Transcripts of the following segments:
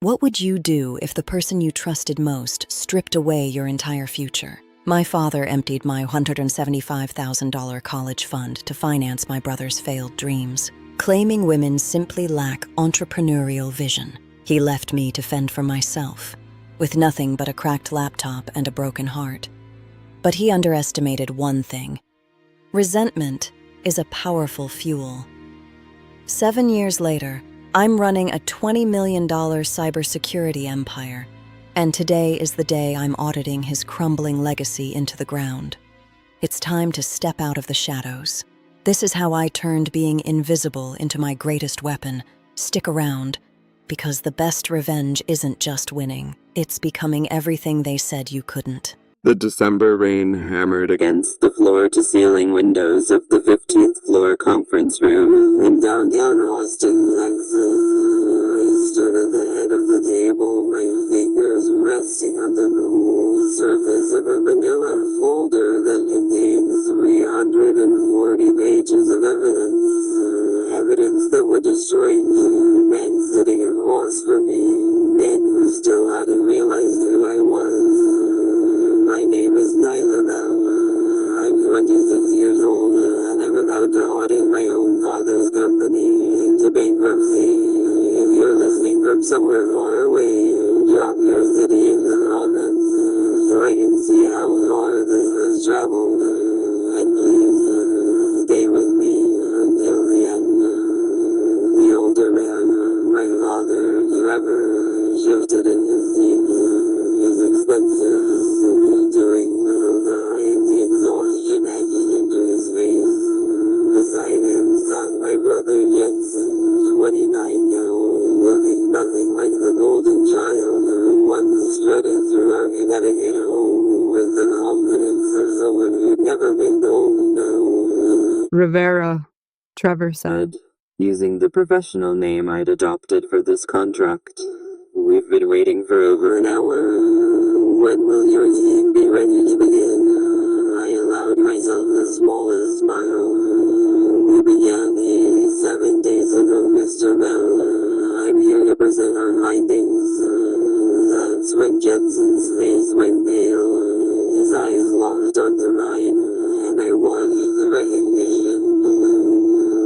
What would you do if the person you trusted most stripped away your entire future? My father emptied my $175,000 college fund to finance my brother's failed dreams, claiming women simply lack entrepreneurial vision. He left me to fend for myself, with nothing but a cracked laptop and a broken heart. But he underestimated one thing. Resentment is a powerful fuel. 7 years later, I'm running a $20 million cybersecurity empire, and today is the day I'm auditing his crumbling legacy into the ground. It's time to step out of the shadows. This is how I turned being invisible into my greatest weapon. Stick around, because the best revenge isn't just winning, it's becoming everything they said you couldn't. The December rain hammered against the floor-to-ceiling windows of the 15th floor conference room in downtown Austin, Texas. I stood at the head of the table, my fingers resting on the cool surface of a manila folder that contained 340 pages of evidence that would destroy me. Men sitting in walls for me, men who still hadn't realized who I was. My name is Nyla Bell. I'm 26 years old, and I'm about to audit my own father's company into bankruptcy. If you're listening from somewhere far away, drop your city in the comments so I can see how far this has traveled. And please, stay with me until the end. The older man, my father, Trevor, shifted in his seat. His expenses doing the exhaustion edging into his face. Beside him sat my brother Jensen, 29 now, looking nothing like the golden child who once strutted through our Connecticut home with the confidence of someone who'd never been told no. Rivera, Trevor said, using the professional name I'd adopted for this contract. We've been waiting for over an hour. When will your team be ready to begin? I allowed myself the smallest smile. We began 7 days ago, Mr. Bell. I'm here to present our findings. That's when Jensen's face went pale. His eyes locked onto mine, and I watched the recognition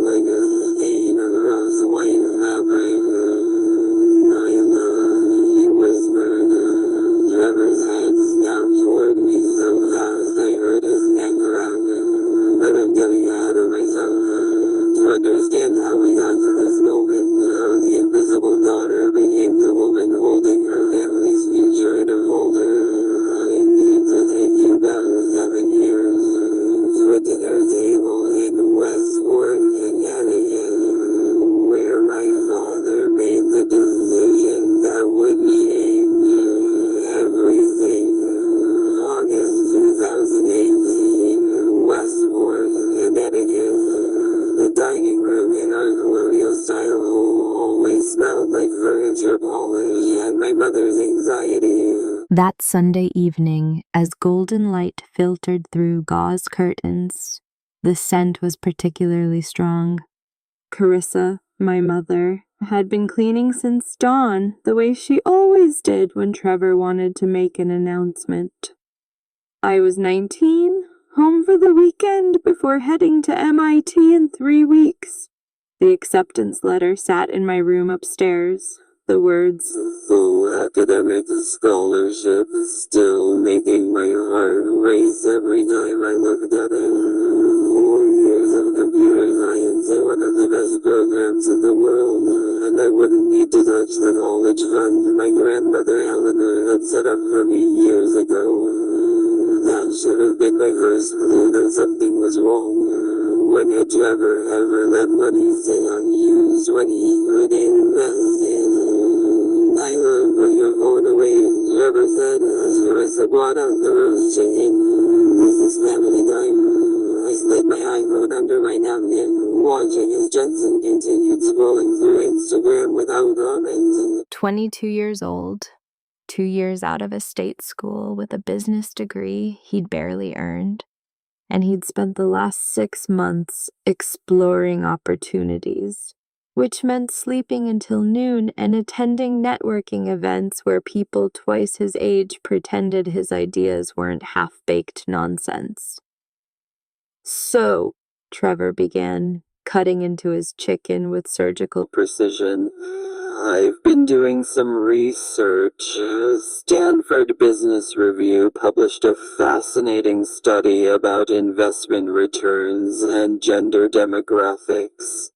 like a stain across white fabric. He whispered. Trevor's head snapped toward me so fast I heard his neck crack. But I'm getting ahead of myself. To understand how we got to this moment, how the invisible daughter became the woman holding her family's future in a folder, I need to take you back 7 years to a dinner table in Westport, Connecticut, where my father made the decision that would change everything. August 2018, Westport, Connecticut. The dining room in our colonial-style home always smelled like furniture polish and my mother's anxiety. That Sunday evening, as golden light filtered through gauze curtains, the scent was particularly strong. Carissa, my mother, had been cleaning since dawn, the way she always did when Trevor wanted to make an announcement. I was 19, home for the weekend before heading to MIT in 3 weeks. The acceptance letter sat in my room upstairs. The words, "Full academic scholarship," still making my heart race every time I looked at it. 4 years of computer science in one of the best programs in the world, and I wouldn't need to touch the college fund my grandmother Eleanor had set up for me years ago. That should have been my first clue that something was wrong. When had Trevor ever let money sit unused when he could invest in? Nyla, put your phone away, Trevor said as Carissa brought out the roast chicken. This is family time. I slid my iPhone under my napkin, watching as Jensen continued scrolling through Instagram without comment. 22 years old, 2 years out of a state school with a business degree he'd barely earned, and he'd spent the last 6 months exploring opportunities. which meant sleeping until noon and attending networking events where people twice his age pretended his ideas weren't half-baked nonsense. So, Trevor began, cutting into his chicken with surgical precision. I've been doing some research. Stanford Business Review published a fascinating study about investment returns and gender demographics.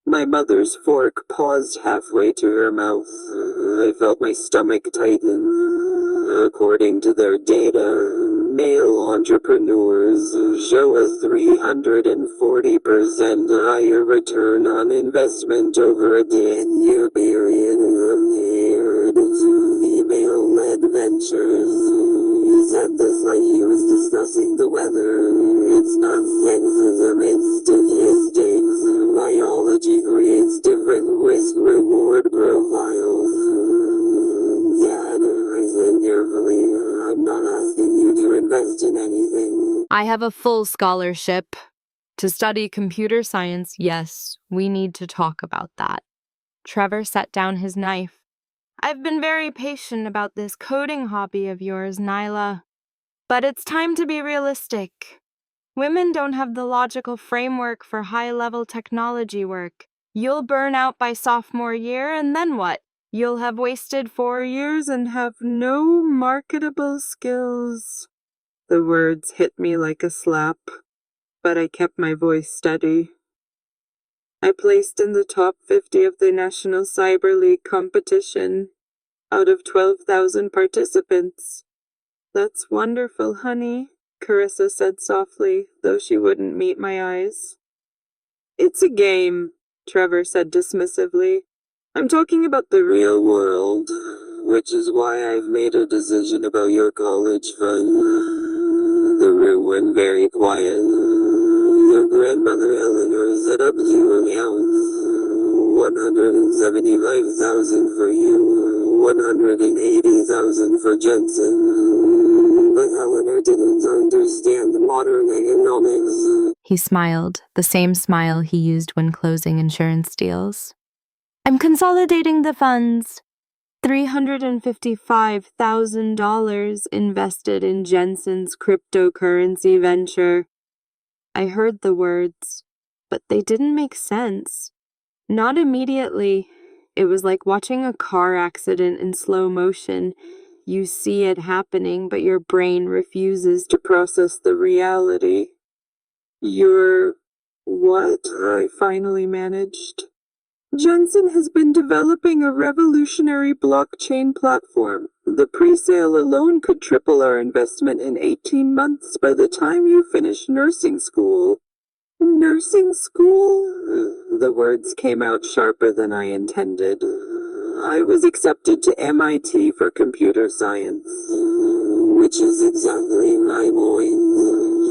My mother's fork paused halfway to her mouth. I felt my stomach tighten. According to their data, male entrepreneurs show a 340% higher return on investment over a 10-year period compared to female-led ventures. He said this like he was discussing the weather. It's not sexism, it's statistics. Biology creates different risk-reward profiles. Dad, I said carefully, I'm not asking you to invest in anything. I have a full scholarship to study computer science. Yes, we need to talk about that. Trevor set down his knife. I've been very patient about this coding hobby of yours, Nyla. But it's time to be realistic. Women don't have the logical framework for high-level technology work. You'll burn out by sophomore year, and then what? You'll have wasted 4 years and have no marketable skills. The words hit me like a slap, but I kept my voice steady. I placed in the top 50 of the National Cyber League competition, out of 12,000 participants. That's wonderful, honey, Carissa said softly, though she wouldn't meet my eyes. It's a game, Trevor said dismissively. I'm talking about the real world, which is why I've made a decision about your college fund. The room went very quiet. Your grandmother Eleanor set up 2 accounts. 175,000 for you, 180,000 for Jensen. But Eleanor didn't understand modern economics. He smiled, the same smile he used when closing insurance deals. I'm consolidating the funds. $355,000 invested in Jensen's cryptocurrency venture. I heard the words, but they didn't make sense. Not immediately. It was like watching a car accident in slow motion. You see it happening, but your brain refuses to process the reality. You're what? I finally managed. Jensen has been developing a revolutionary blockchain platform. The pre-sale alone could triple our investment in 18 months by the time you finish nursing school. Nursing school? The words came out sharper than I intended. I was accepted to MIT for computer science, which is exactly my point.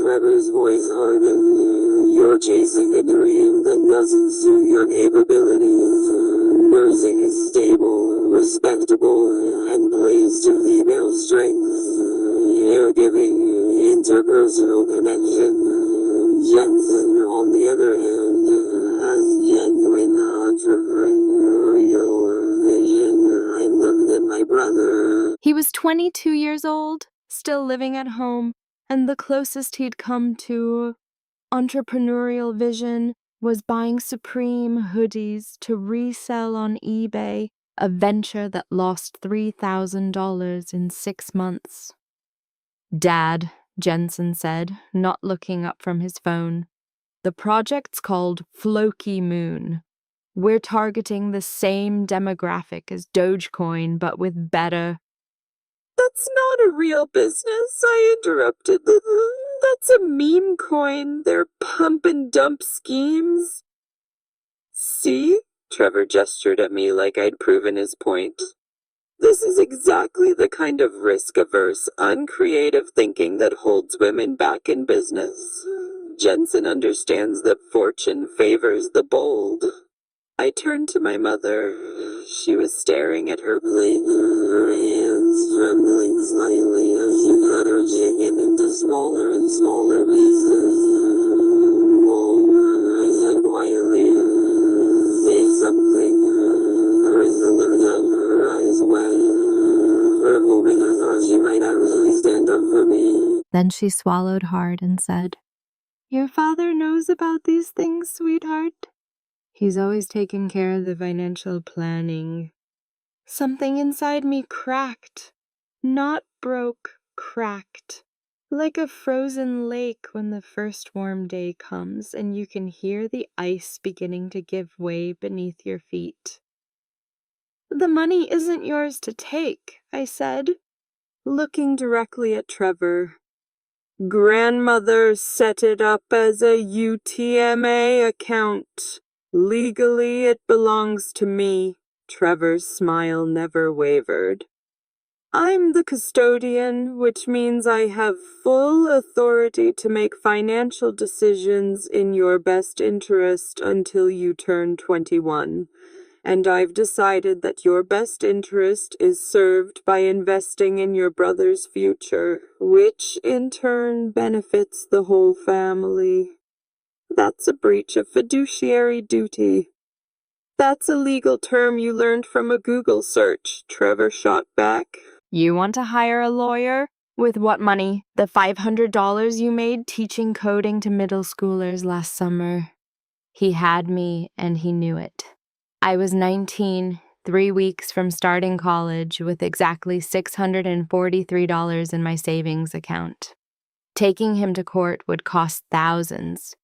Trevor's voice hardened. You're chasing a dream that doesn't suit your capabilities. Nursing is stable, respectable, and plays to female strengths. You're giving interpersonal connection. Jensen, on the other hand, has genuine entrepreneurial vision. I looked at my brother. He was 22 years old, still living at home, and the closest he'd come to entrepreneurial vision was buying Supreme hoodies to resell on eBay, a venture that lost $3,000 in 6 months. Dad, Jensen said, not looking up from his phone. The project's called Floki Moon. We're targeting the same demographic as Dogecoin, but with better... That's not a real business, I interrupted. That's a meme coin. They're pump and dump schemes. See? Trevor gestured at me like I'd proven his point. This is exactly the kind of risk-averse, uncreative thinking that holds women back in business. Jensen understands that fortune favors the bold. I turned to my mother. She was staring at her plate, her hands trembling slightly as she cut her chicken into smaller and smaller pieces. Whoa, I said quietly, say something. for a moment I thought she might actually stand up for me. Then she swallowed hard and said, "Your father knows about these things, sweetheart. He's always taken care of the financial planning." Something inside me cracked. Not broke, cracked. Like a frozen lake when the first warm day comes and you can hear the ice beginning to give way beneath your feet. "The money isn't yours to take," I said, looking directly at Trevor. "Grandmother set it up as a UTMA account. Legally, it belongs to me." Trevor's smile never wavered. "I'm the custodian, which means I have full authority to make financial decisions in your best interest until you turn 21. And I've decided that your best interest is served by investing in your brother's future, which in turn benefits the whole family. That's a breach of fiduciary duty." "That's a legal term you learned from a Google search," Trevor shot back. "You want to hire a lawyer? With what money? The $500 you made teaching coding to middle schoolers last summer." He had me, and he knew it. I was 19, 3 weeks from starting college with exactly $643 in my savings account. Taking him to court would cost thousands,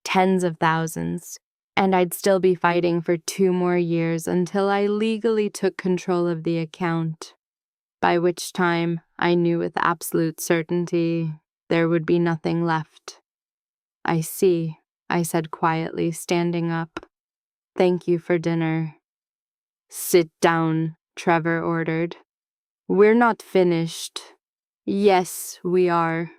tens of thousands, and I'd still be fighting for 2 more years until I legally took control of the account, by which time I knew with absolute certainty there would be nothing left. "I see," I said quietly, standing up. "Thank you for dinner." "Sit down," Trevor ordered. "We're not finished." "Yes, we are."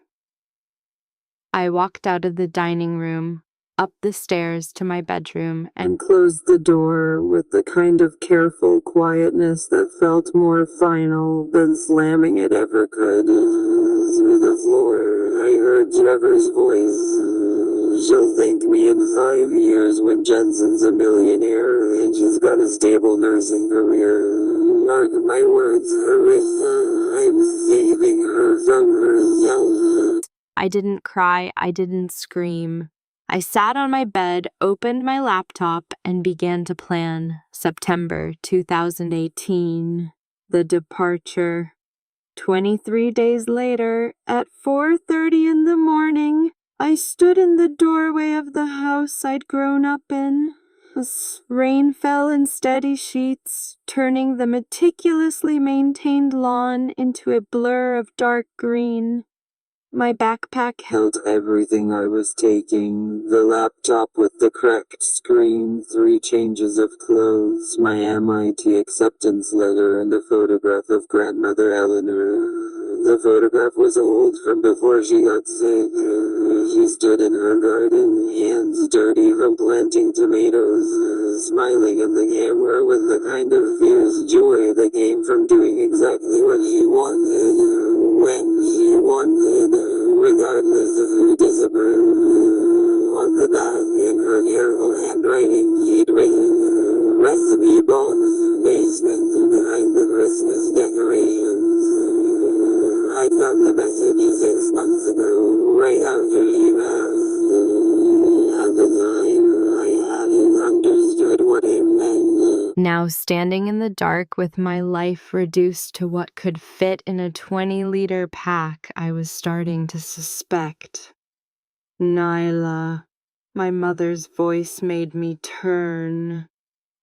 I walked out of the dining room, up the stairs to my bedroom, and closed the door with the kind of careful quietness that felt more final than slamming it ever could. Through the floor, I heard Trevor's voice. "She'll thank me in 5 years when Jensen's a millionaire and she's got a stable nursing career. Mark my words, Harissa, I'm saving her from herself." I didn't cry, I didn't scream. I sat on my bed, opened my laptop, and began to plan. September 2018. The departure. 23 days later, at 4:30 in the morning, I stood in the doorway of the house I'd grown up in. Rain fell in steady sheets, turning the meticulously maintained lawn into a blur of dark green. My backpack held everything I was taking: the laptop with the cracked screen, 3 changes of clothes, my MIT acceptance letter, and a photograph of grandmother Eleanor. The photograph was old, from before she got sick. She stood in her garden, hands dirty from planting tomatoes, smiling at the camera with the kind of fierce joy that came from doing exactly what she wanted, when she wanted, regardless of who disapproved. On the back, in her careful handwriting, she'd written, "Recipe box, basement behind the Christmas decorations." I got the message 6 months ago, right after she passed. At the time, I hadn't understood what it meant. Now, standing in the dark with my life reduced to what could fit in a 20-liter pack, I was starting to suspect. "Nyla," my mother's voice made me turn.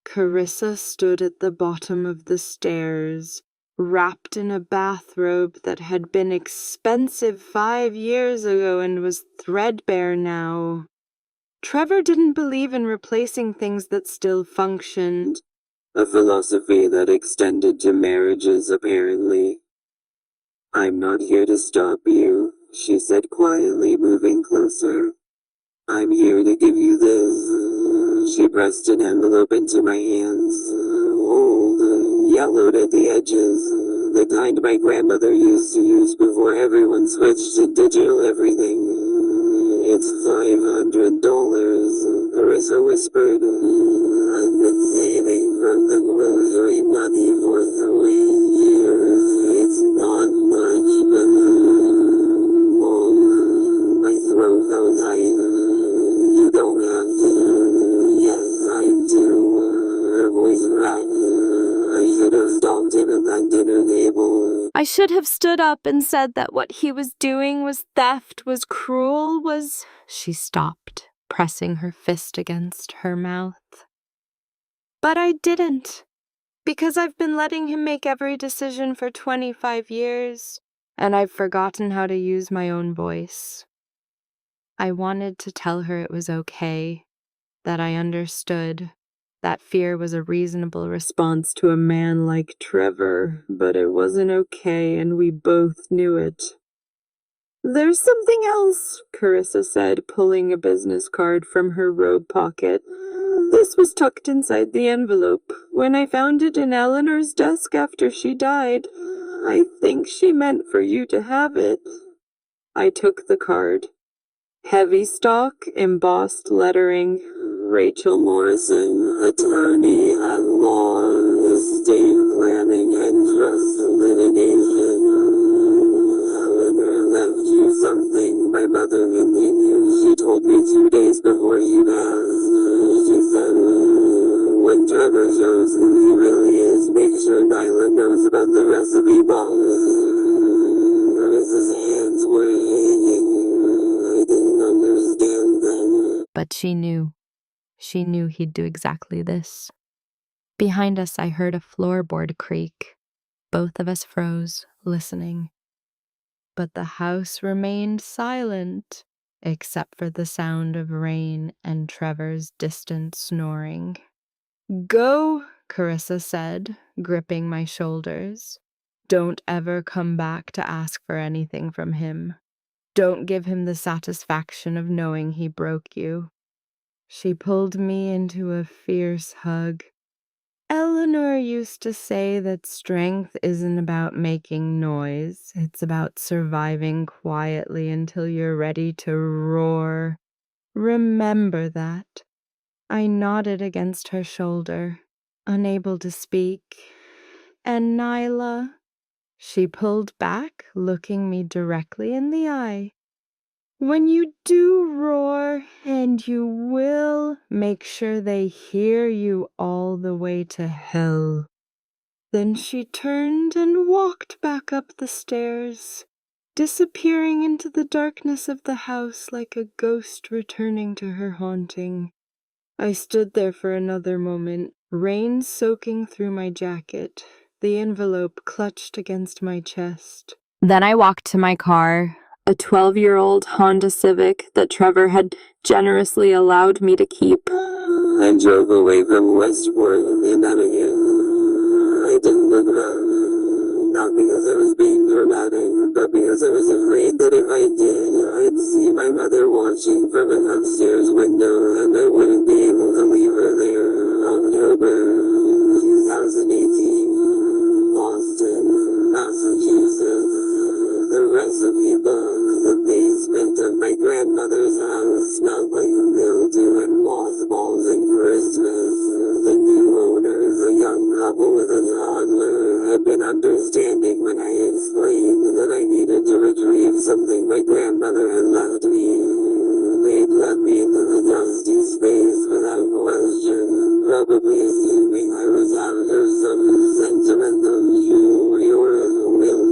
Carissa stood at the bottom of the stairs, wrapped in a bathrobe that had been expensive 5 years ago and was threadbare now. Trevor didn't believe in replacing things that still functioned. A philosophy that extended to marriages, apparently. "I'm not here to stop you," she said quietly, moving closer. "I'm here to give you this." She pressed an envelope into my hands. Old, yellowed at the edges. The kind my grandmother used to use before everyone switched to digital everything. It's $500, Carissa whispered. I've been saving from the grocery money for 3 years. It's not much, but my throat goes tight. You don't have to. Yes, I do. Her voice cracked. I should have stopped him at that dinner table. I should have stood up and said that what he was doing was theft, was cruel, was... She stopped, pressing her fist against her mouth. But I didn't, because I've been letting him make every decision for 25 years, and I've forgotten how to use my own voice. I wanted to tell her it was okay, that I understood. That fear was a reasonable response to a man like Trevor, but it wasn't okay, and we both knew it. There's something else, Carissa said, pulling a business card from her robe pocket. This was tucked inside the envelope. When I found it in Eleanor's desk after she died, I think she meant for you to have it. I took the card. Heavy stock, embossed lettering, Rachel Morrison, attorney at law, estate planning and trust litigation. Eleanor left you something. My mother continued. She told me 2 days before you passed. She said, when Trevor shows who he really is, make sure Nyla knows about the recipe box. Chris's hands were hanging. I didn't understand them. But she knew. She knew he'd do exactly this. Behind us, I heard a floorboard creak. Both of us froze, listening. But the house remained silent, except for the sound of rain and Trevor's distant snoring. Go, Carissa said, gripping my shoulders. Don't ever come back to ask for anything from him. Don't give him the satisfaction of knowing he broke you. She pulled me into a fierce hug. Eleanor used to say that strength isn't about making noise. It's about surviving quietly until you're ready to roar. Remember that. I nodded against her shoulder, unable to speak. And Nyla? She pulled back, looking me directly in the eye. When you do roar, and you will, make sure they hear you all the way to hell. Then she turned and walked back up the stairs, disappearing into the darkness of the house like a ghost returning to her haunting. I stood there for another moment, rain soaking through my jacket, the envelope clutched against my chest. Then I walked to my car, a 12-year-old Honda Civic that Trevor had generously allowed me to keep. I drove away from Westport and out again. I didn't look back, not because I was being dramatic, but because I was afraid that if I did, I'd see my mother watching from an upstairs window and I wouldn't be able to leave her there. October 2018, Boston, Massachusetts. The recipe book, the basement of my grandmother's house smelled like mildew and mothballs and Christmas. The new owners, a young couple with a toddler, had been understanding when I explained that I needed to retrieve something my grandmother had left me. They'd let me into the dusty space without question, probably assuming I was after some sentimental jewelry or a will.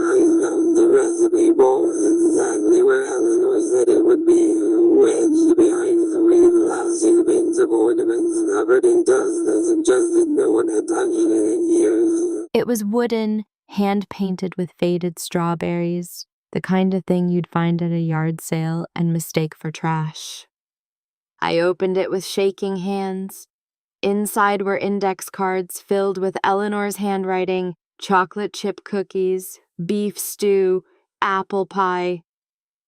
I found the recipe box exactly where Eleanor said it would be, wedged behind 3 plastic bins of ornaments covered in dust that suggested no one had touched it in years. It was wooden, hand-painted with faded strawberries, the kind of thing you'd find at a yard sale and mistake for trash. I opened it with shaking hands. Inside were index cards filled with Eleanor's handwriting, chocolate chip cookies, beef stew, apple pie,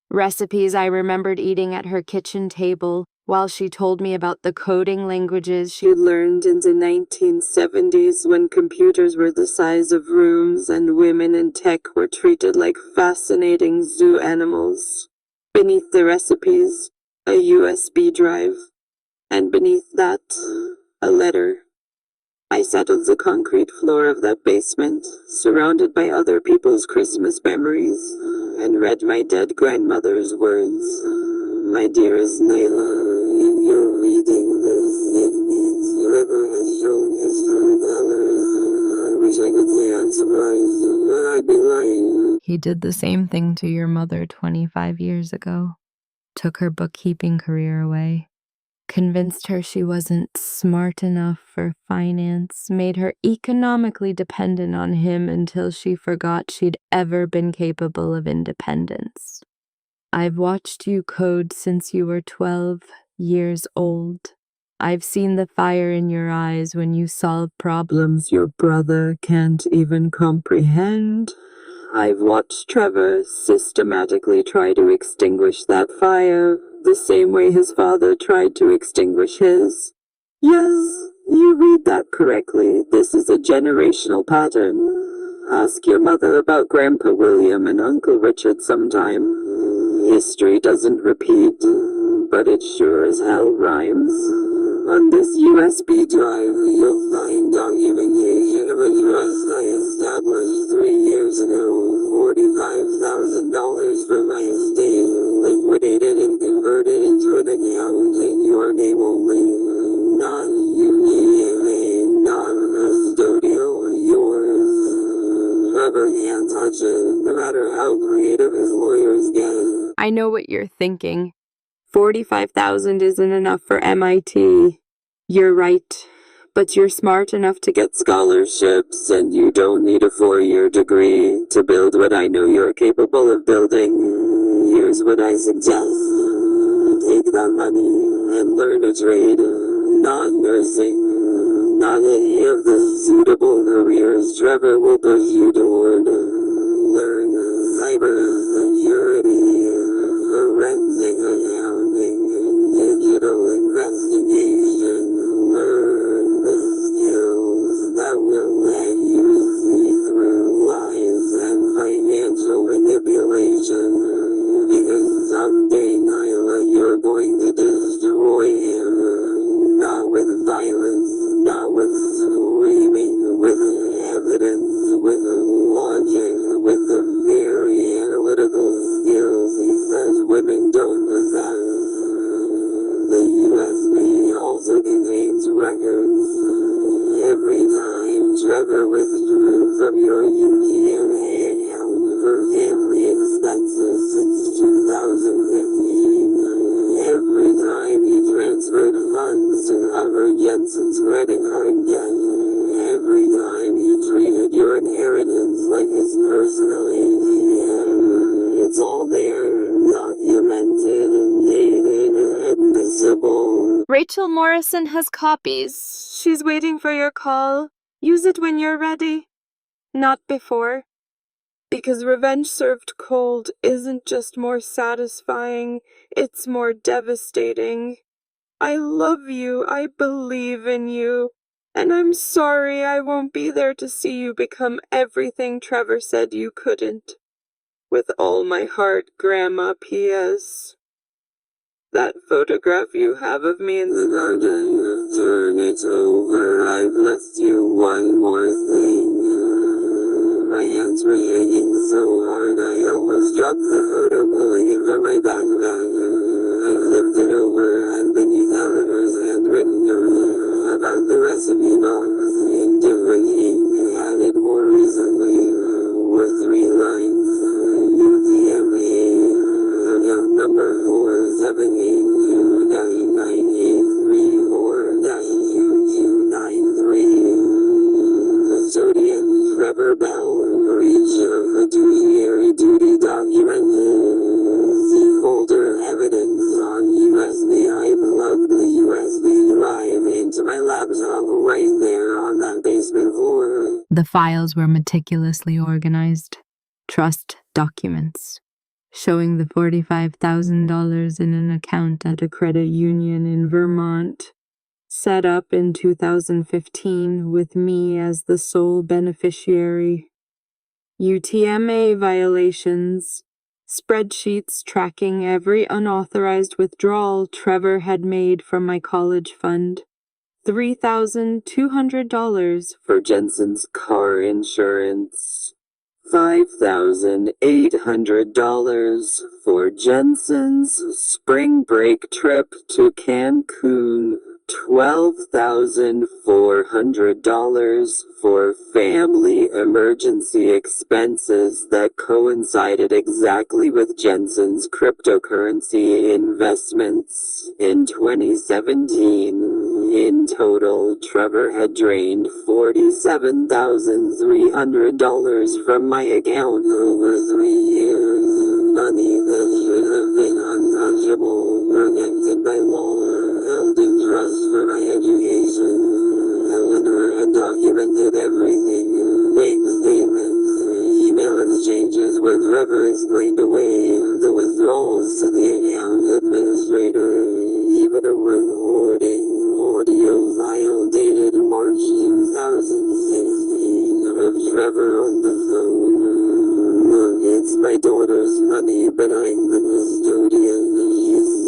recipes I remembered eating at her kitchen table while she told me about the coding languages She learned in the 1970s when computers were the size of rooms and women in tech were treated like fascinating zoo animals. Beneath the recipes, a USB drive, and beneath that, a letter. I sat on the concrete floor of that basement, surrounded by other people's Christmas memories, and read my dead grandmother's words. My dearest Naila, if you're reading this, it means whoever has shown his true colors. I wish I could say I'm surprised, but I'd be lying. He did the same thing to your mother 25 years ago. Took her bookkeeping career away. Convinced her she wasn't smart enough for finance, made her economically dependent on him until she forgot she'd ever been capable of independence. I've watched you code since you were 12 years old. I've seen the fire in your eyes when you solve problems Your brother can't even comprehend. I've watched Trevor systematically try to extinguish that fire, the same way his father tried to extinguish his. Yes, you read that correctly. This is a generational pattern. Ask your mother about Grandpa William and Uncle Richard sometime. History doesn't repeat, but it sure as hell rhymes. On this USB drive, you'll find documentation of a trust I established 3 years ago. $45,000 for my estate, liquidated and converted into an account in your name only. Non-union, non-custodial, yours. Trevor can't touch it, no matter how creative his lawyers get. I know what you're thinking. 45,000 isn't enough for MIT. You're right, but you're smart enough to get Scholarships, and you don't need a 4-year degree to build what I know you're capable of building. Here's what I suggest. Take that money and learn a trade. Not nursing, not any of the suitable careers Trevor will push you toward. Learn cybersecurity, forensic accounting, digital investigation. Learn the skills that will let you see through lies and financial manipulation. Because someday, Nyla, you're going to destroy him. Not with violence, not with screaming, with evidence, with logic, with the very analytical skills he says women don't possess. The USB also contains records. Every time Trevor withdrew from your UTMA account for family expenses since 2015, every time he transferred funds to cover Jensen's credit card debt, every time he treated your inheritance like his personal ATM, it's all there, documented, dated, admissible. Rachel Morrison has copies. She's waiting for your call. Use it when you're ready. Not before. Because revenge served cold isn't just more satisfying, it's more devastating. I love you, I believe in you, and I'm sorry I won't be there to see you become everything Trevor said you couldn't. With all my heart, Grandma, P.S. That photograph you have of me in the garden, turn it over, I've left you one more thing. My hands were shaking so hard I almost dropped the photo pulling it from my backpack. I flipped it over and beneath Oliver's handwritten note about the recipe box in different ink added more recently were 3 lines. UTMA account number 478-993-4-2293. Custodian Trevor Bell, breach of fiduciary duty document. See folder evidence on USB. I plugged the USB drive into my laptop right there on that basement floor. The files were meticulously organized. Trust documents. showing the $45,000 in an account at a credit union in Vermont, set up in 2015 with me as the sole beneficiary. UTMA violations, spreadsheets tracking every unauthorized withdrawal Trevor had made from my college fund, $3,200 for Jensen's car insurance, $5,800 for Jensen's spring break trip to Cancun, $12,400 for family emergency expenses that coincided exactly with Jensen's cryptocurrency investments in 2017. In total, Trevor had drained $47,300 from my account over 3 years. Money that should have been untouchable, protected by law, held in trust for my education. Eleanor had documented everything, bank statements, email exchanges where Trevor explained away the withdrawals to the account administrator, even a recording audio file dated March 2016 of Trevor on the phone. Look, it's my daughter's money, but I'm the custodian. She's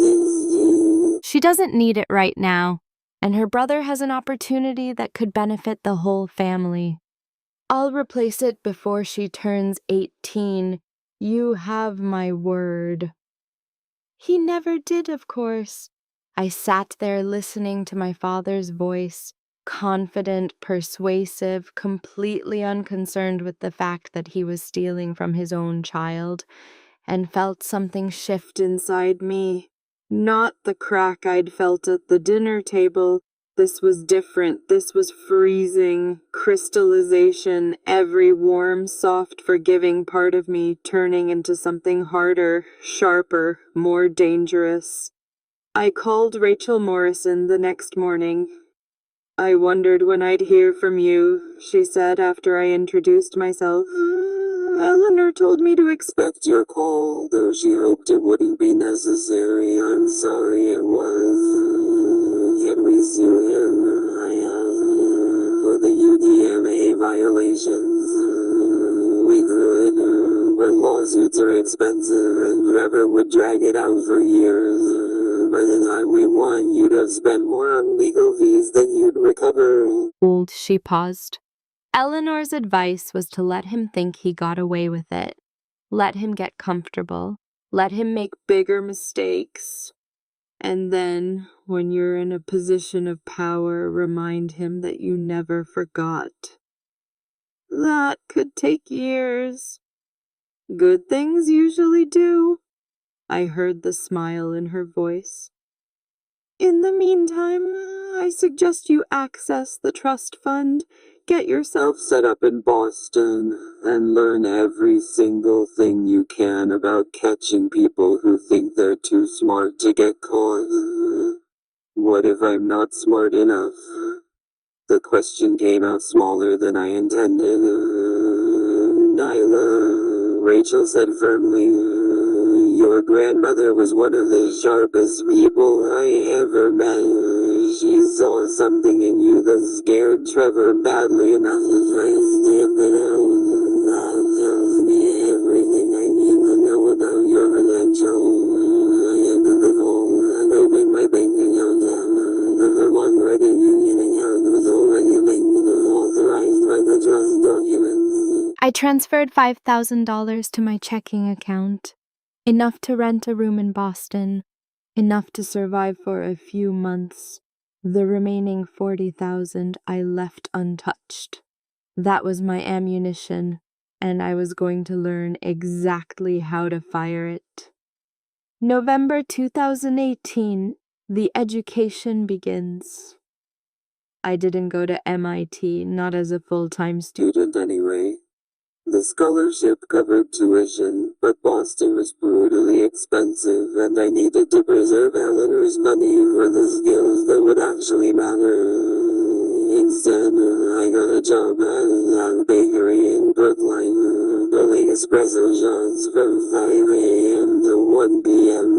16. She doesn't need it right now, and her brother has an opportunity that could benefit the whole family. I'll replace it before she turns 18. You have my word. He never did, of course. I sat there listening to my father's voice, confident, persuasive, completely unconcerned with the fact that he was stealing from his own child, and felt something shift inside me. Not the crack I'd felt at the dinner table. This was different. This was freezing, crystallization, every warm, soft, forgiving part of me turning into something harder, sharper, more dangerous. I called Rachel Morrison the next morning. I wondered when I'd hear from you, she said after I introduced myself. Eleanor told me to expect your call, though she hoped it wouldn't be necessary. I'm sorry it was. Can we sue him? I asked. For the UDMA violations. We could, but lawsuits are expensive and Trevor would drag it out for years. By the time we won, you'd have spent more on legal fees than you'd recover. She paused. Eleanor's advice was to let him think he got away with it. Let him get comfortable. Let him make bigger mistakes. And then, when you're in a position of power, remind him that you never forgot. That could take years. Good things usually do. I heard the smile in her voice. In the meantime, I suggest you access the trust fund, get yourself set up in Boston, and learn every single thing you can about catching people who think they're too smart to get caught. What if I'm not smart enough? The question came out smaller than I intended. Nyla, Rachel said firmly, your grandmother was one of the sharpest people I ever met. She saw something in you that scared Trevor badly enough to try to stamp it out. That tells me everything I need to know about your credentials. I entered the phone and opened my bank account tab. The Vermont credit union account was already linked to authorized by the trust documents. I transferred $5,000 to my checking account, enough to rent a room in Boston, enough to survive for a few months. The remaining $40,000 I left untouched. That was my ammunition, and I was going to learn exactly how to fire it. November 2018, the education begins. I didn't go to MIT, not as a full-time student anyway. The scholarship covered tuition, but Boston was brutally expensive, and I needed to preserve Eleanor's money for the skills that would actually matter. Instead, I got a job at a bakery in Brookline, building espresso shots from 5 a.m. to 1 p.m.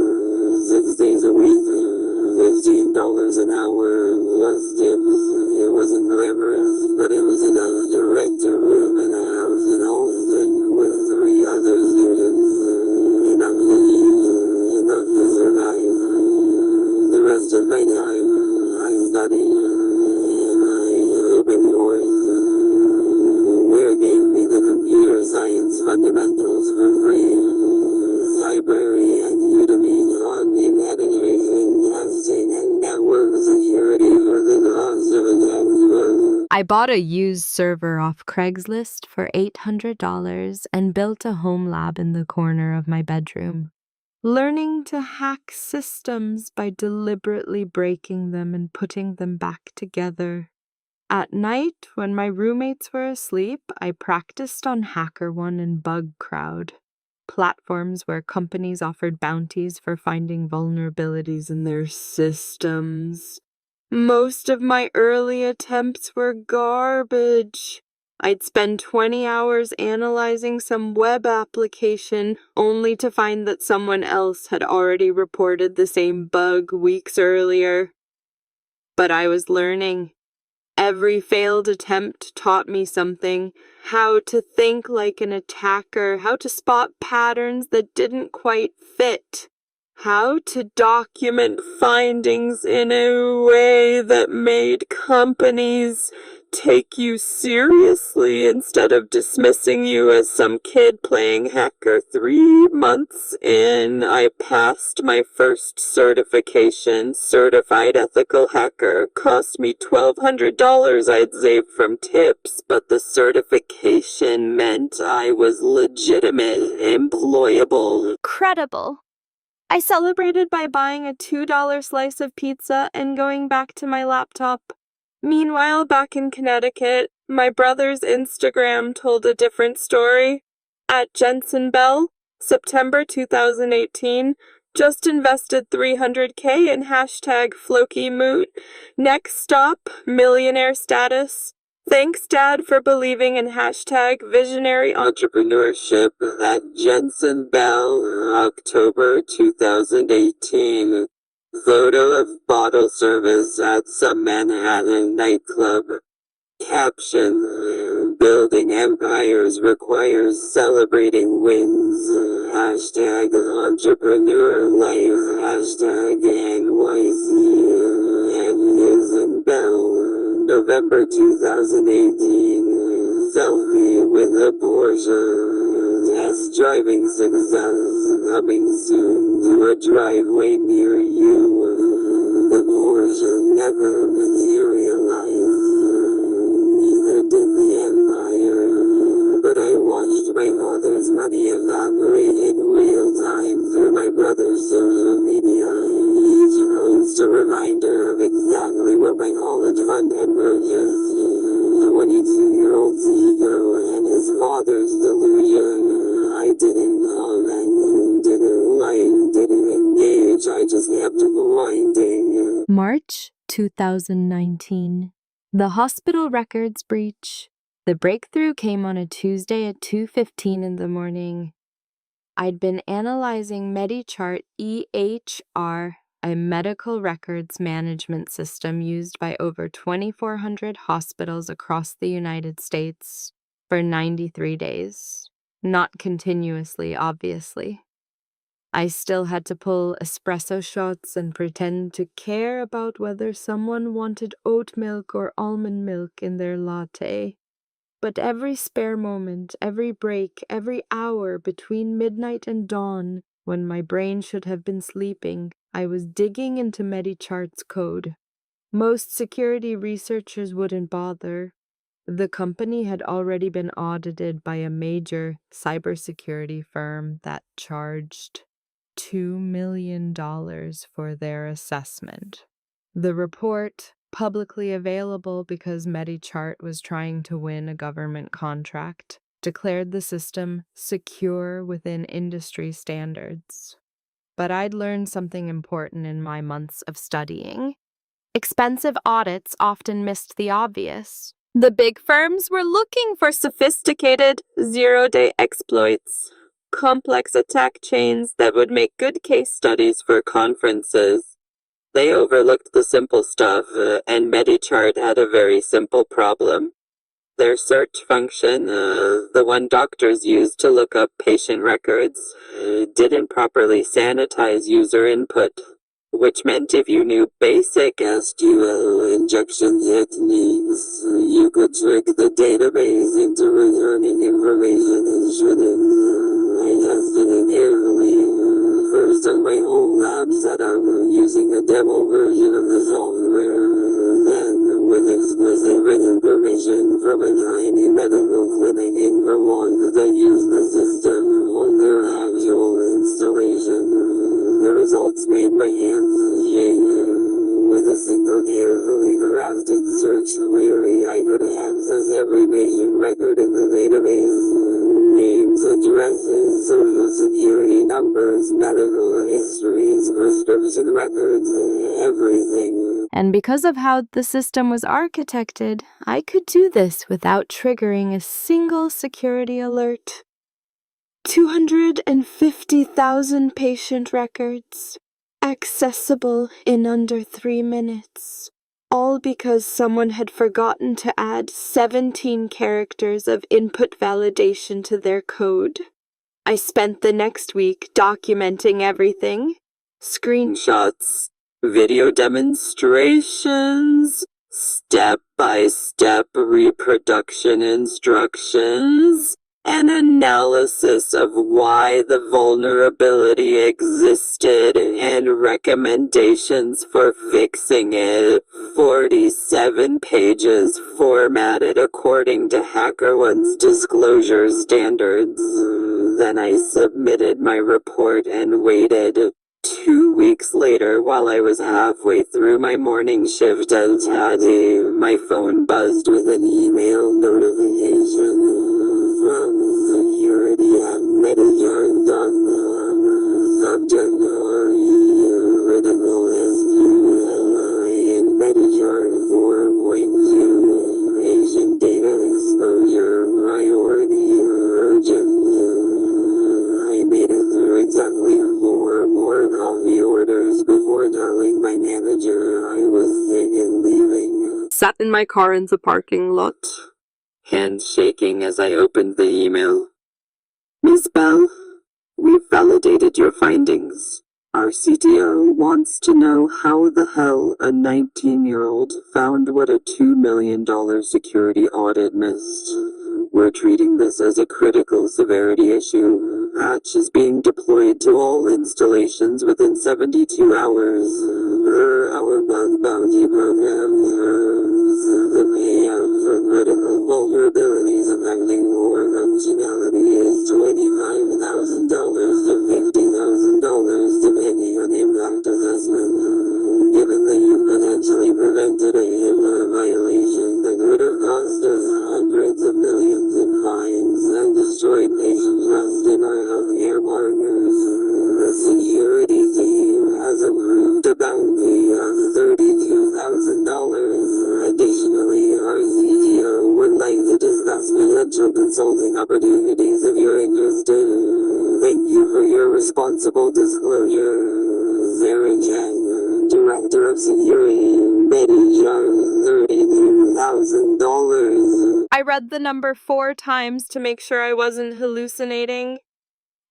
6 days a week, $15 an hour, plus tips. It wasn't glamorous, but it was enough to rent a room in a house in Holston with 3 other students. Enough to eat, enough to survive. The rest of my time, I studied. I opened doors. Where gave me the computer science fundamentals for free. Library and Udemy on administration, testing, and network security for the cost of a textbook. I bought a used server off Craigslist for $800 and built a home lab in the corner of my bedroom, learning to hack systems by deliberately breaking them and putting them back together. At night, when my roommates were asleep, I practiced on HackerOne and BugCrowd, platforms where companies offered bounties for finding vulnerabilities in their systems. Most of my early attempts were garbage. I'd spend 20 hours analyzing some web application, only to find that someone else had already reported the same bug weeks earlier. But I was learning. Every failed attempt taught me something: how to think like an attacker, how to spot patterns that didn't quite fit, how to document findings in a way that made companies take you seriously instead of dismissing you as some kid playing hacker. 3 months in, I passed my first certification. Certified ethical hacker. Cost me $1,200 I'd saved from tips, but the certification meant I was legitimate, employable. Credible. I celebrated by buying a $2 slice of pizza and going back to my laptop. Meanwhile, back in Connecticut, my brother's Instagram told a different story. At Jensen Bell, September 2018, just invested $300K in #FlokiMoot. Next stop, millionaire status. Thanks, Dad, for believing in #visionary Entrepreneurship at Jensen Bell, October 2018. Photo of bottle service at some Manhattan nightclub. Caption: Building empires requires celebrating wins. #entrepreneur life. #NYC. And Bell. November 2018. Selfie with a Porsche. Test driving success. Coming soon to a driveway near you. The Porsche never materialized. Neither did the empire. But I watched my father's money evaporate in real time through my brother's social media. Each post a reminder of exactly what my college fund had purchased. 22-year-old CEO and his father's delusion. I didn't comment, didn't like, didn't engage. I just kept grinding. March 2019. The hospital records breach. The breakthrough came on a Tuesday at 2:15 in the morning. I'd been analyzing MediChart EHR, a medical records management system used by over 2,400 hospitals across the United States, for 93 days. Not continuously, obviously. I still had to pull espresso shots and pretend to care about whether someone wanted oat milk or almond milk in their latte. But every spare moment, every break, every hour between midnight and dawn, when my brain should have been sleeping, I was digging into MediChart's code. Most security researchers wouldn't bother. The company had already been audited by a major cybersecurity firm that charged $2 million for their assessment. The report, publicly available because MediChart was trying to win a government contract, declared the system secure within industry standards. But I'd learned something important in my months of studying. Expensive audits often missed the obvious. The big firms were looking for sophisticated, zero-day exploits, complex attack chains that would make good case studies for conferences. They overlooked the simple stuff, and MediChart had a very simple problem. Their search function, the one doctors use to look up patient records, didn't properly sanitize user input, which meant if you knew basic SQL injection techniques, you could trick the database into returning information it shouldn't. I tested it carefully, first on my own lab setup using a demo version of the software, then with explicit written permission from a tiny medical clinic in Vermont that used the system on their actual installation. The results made my hands shake. With a single carefully crafted search query, I could access every patient record in the database. Names, addresses, social security numbers, medical histories, prescription records, everything. And because of how the system was architected, I could do this without triggering a single security alert. 250,000 patient records, accessible in under 3 minutes. All because someone had forgotten to add 17 characters of input validation to their code. I spent the next week documenting everything. Screenshots, video demonstrations, step-by-step reproduction instructions, an analysis of why the vulnerability existed, and recommendations for fixing it. 47 pages formatted according to HackerOne's disclosure standards. Then I submitted my report and waited. 2 weeks later, while I was halfway through my morning shift at Taddy, my phone buzzed with an email notification from security@manager.com. Subject critical SQL in Manager 4.2. Patient data exposure priority urgent. I made it through exactly 4 more coffee orders before telling my manager I was sick and leaving. Sat in my car in the parking lot, Hands shaking as I opened the email. Miss Bell, we've validated your findings. Our CTO wants to know how the hell a 19-year-old found what a $2 million security audit missed. We're treating this as a critical severity issue. Patch is being deployed to all installations within 72 hours. Our bug bounty program the payout for critical vulnerabilities affecting core functionality is $25,000 to $50,000 depending on impact assessment. Given that you potentially prevented a HIPAA violation that could have cost us hundreds of millions in fines and destroyed patient trust in our healthcare partners, the security team has approved a bounty of $32,000. Additionally, our CTO would like to discuss potential consulting opportunities if you're interested. Thank you for your responsible disclosure. Sarah Chang, Director of Security, Betty John, $32,000. I read the number 4 times to make sure I wasn't hallucinating.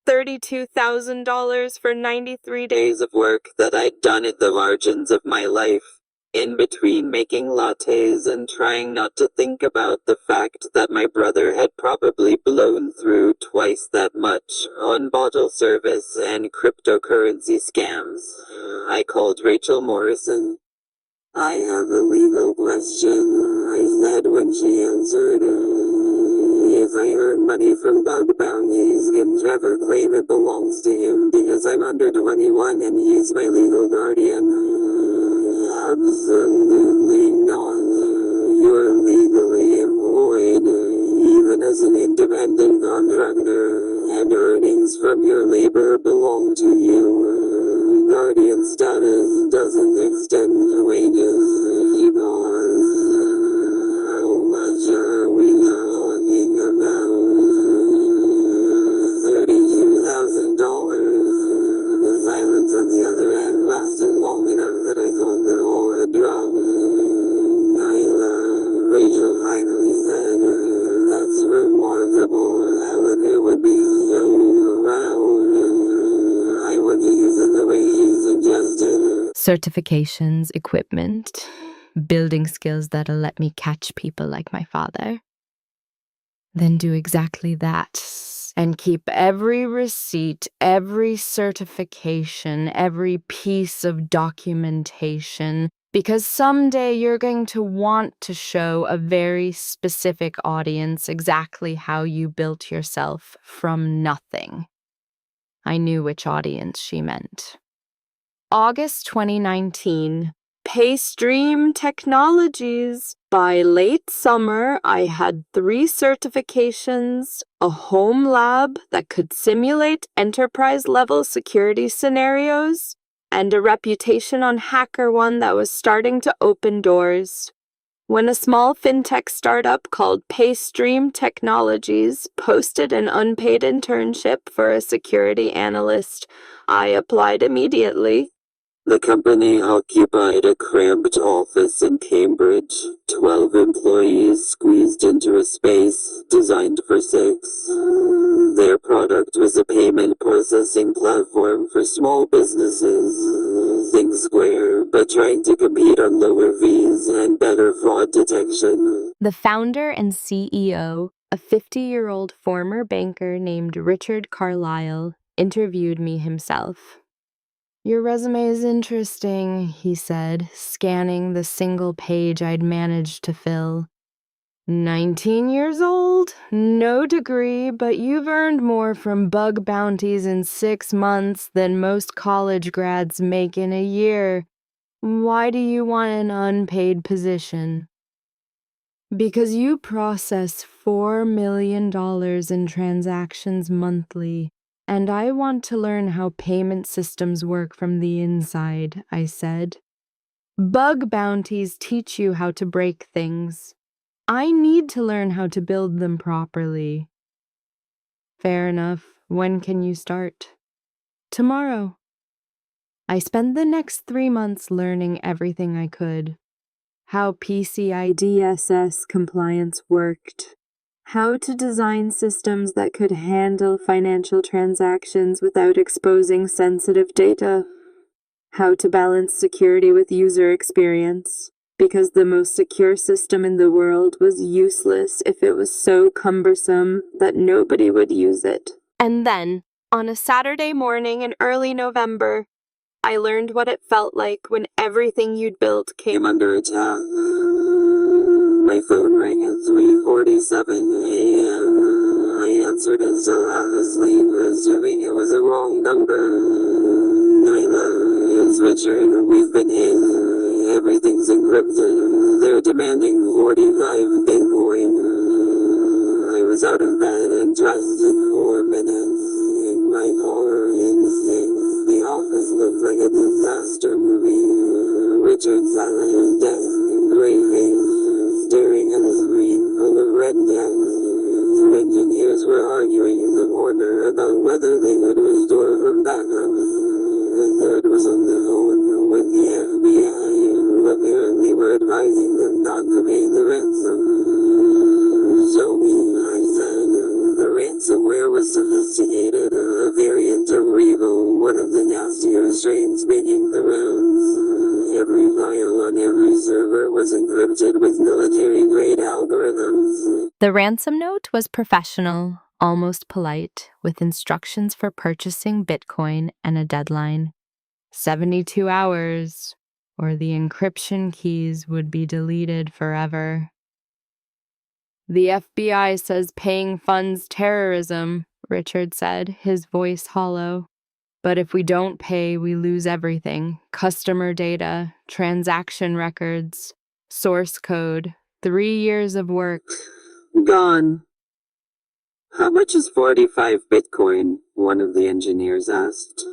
$32,000 for 93 days Of work that I'd done at the margins of my life, in between making lattes and trying not to think about the fact that my brother had probably blown through twice that much on bottle service and cryptocurrency scams. I called Rachel Morrison. I have a legal question, I said when she answered. If I earn money from bug bounties, can Trevor claim it belongs to him because I'm under 21 and he's my legal guardian? Absolutely not. You're legally employed, even as an independent contractor, and earnings from your labor belong to you. Guardian status doesn't extend to wages. He paused. How much certifications, equipment, building skills that'll let me catch people like my father. Then do exactly that. And keep every receipt, every certification, every piece of documentation, because someday you're going to want to show a very specific audience exactly how you built yourself from nothing. I knew which audience she meant. August 2019. Paystream Technologies. By late summer, I had 3 certifications, a home lab that could simulate enterprise-level security scenarios, and a reputation on HackerOne that was starting to open doors. When a small fintech startup called Paystream Technologies posted an unpaid internship for a security analyst, I applied immediately. The company occupied a cramped office in Cambridge, 12 employees squeezed into a space designed for 6. Their product was a payment processing platform for small businesses. Think Square, but trying to compete on lower fees and better fraud detection. The founder and CEO, a 50-year-old former banker named Richard Carlisle, interviewed me himself. "Your resume is interesting," he said, scanning the single page I'd managed to fill. 19 years old, no degree, but you've earned more from bug bounties in 6 months than most college grads make in a year. Why do you want an unpaid position? Because you process $4 million in transactions monthly. And I want to learn how payment systems work from the inside, I said. Bug bounties teach you how to break things. I need to learn how to build them properly. Fair enough. When can you start? Tomorrow. I spent the next 3 months learning everything I could. How PCI DSS compliance worked. How to design systems that could handle financial transactions without exposing sensitive data. How to balance security with user experience, because the most secure system in the world was useless if it was so cumbersome that nobody would use it. And then, on a Saturday morning in early November, I learned what it felt like when everything you'd built came Under attack. My phone rang at 3:47 a.m. I answered and still half asleep, assuming it was a wrong number. Nyla, it's Richard. We've been hit. Everything's encrypted. They're demanding 45 Bitcoin. I was out of bed and dressed in 4 minutes. In my car, instincts. The office looked like a disaster movie. Richard sat at his desk, gray face, staring at a screen full of red dots. 2 engineers were arguing in the corner about whether they could restore from backups. The third was on the phone with the FBI, who apparently were advising them not to pay the ransom. "Show me," I said. The ransomware was sophisticated, a variant of Revo, one of the nastier strains making the rounds. Every file on every server was encrypted with military-grade algorithms. The ransom note was professional, almost polite, with instructions for purchasing Bitcoin and a deadline. 72 hours, or the encryption keys would be deleted forever. "The FBI says paying funds terrorism," Richard said, his voice hollow. "But if we don't pay, we lose everything. Customer data, transaction records, source code, 3 years of work." Gone. "How much is 45 Bitcoin?" one of the engineers asked.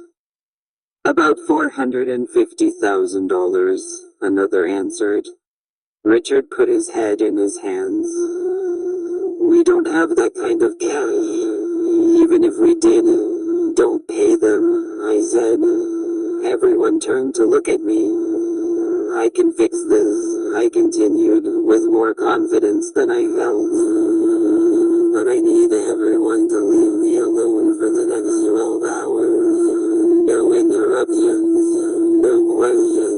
"About $450,000, another answered. Richard put his head in his hands. "We don't have that kind of cash. Even if we did, don't pay them," I said. Everyone turned to look at me. "I can fix this," I continued, with more confidence than I felt. "But I need everyone to leave me alone for the next 12 hours. No interruptions, no questions.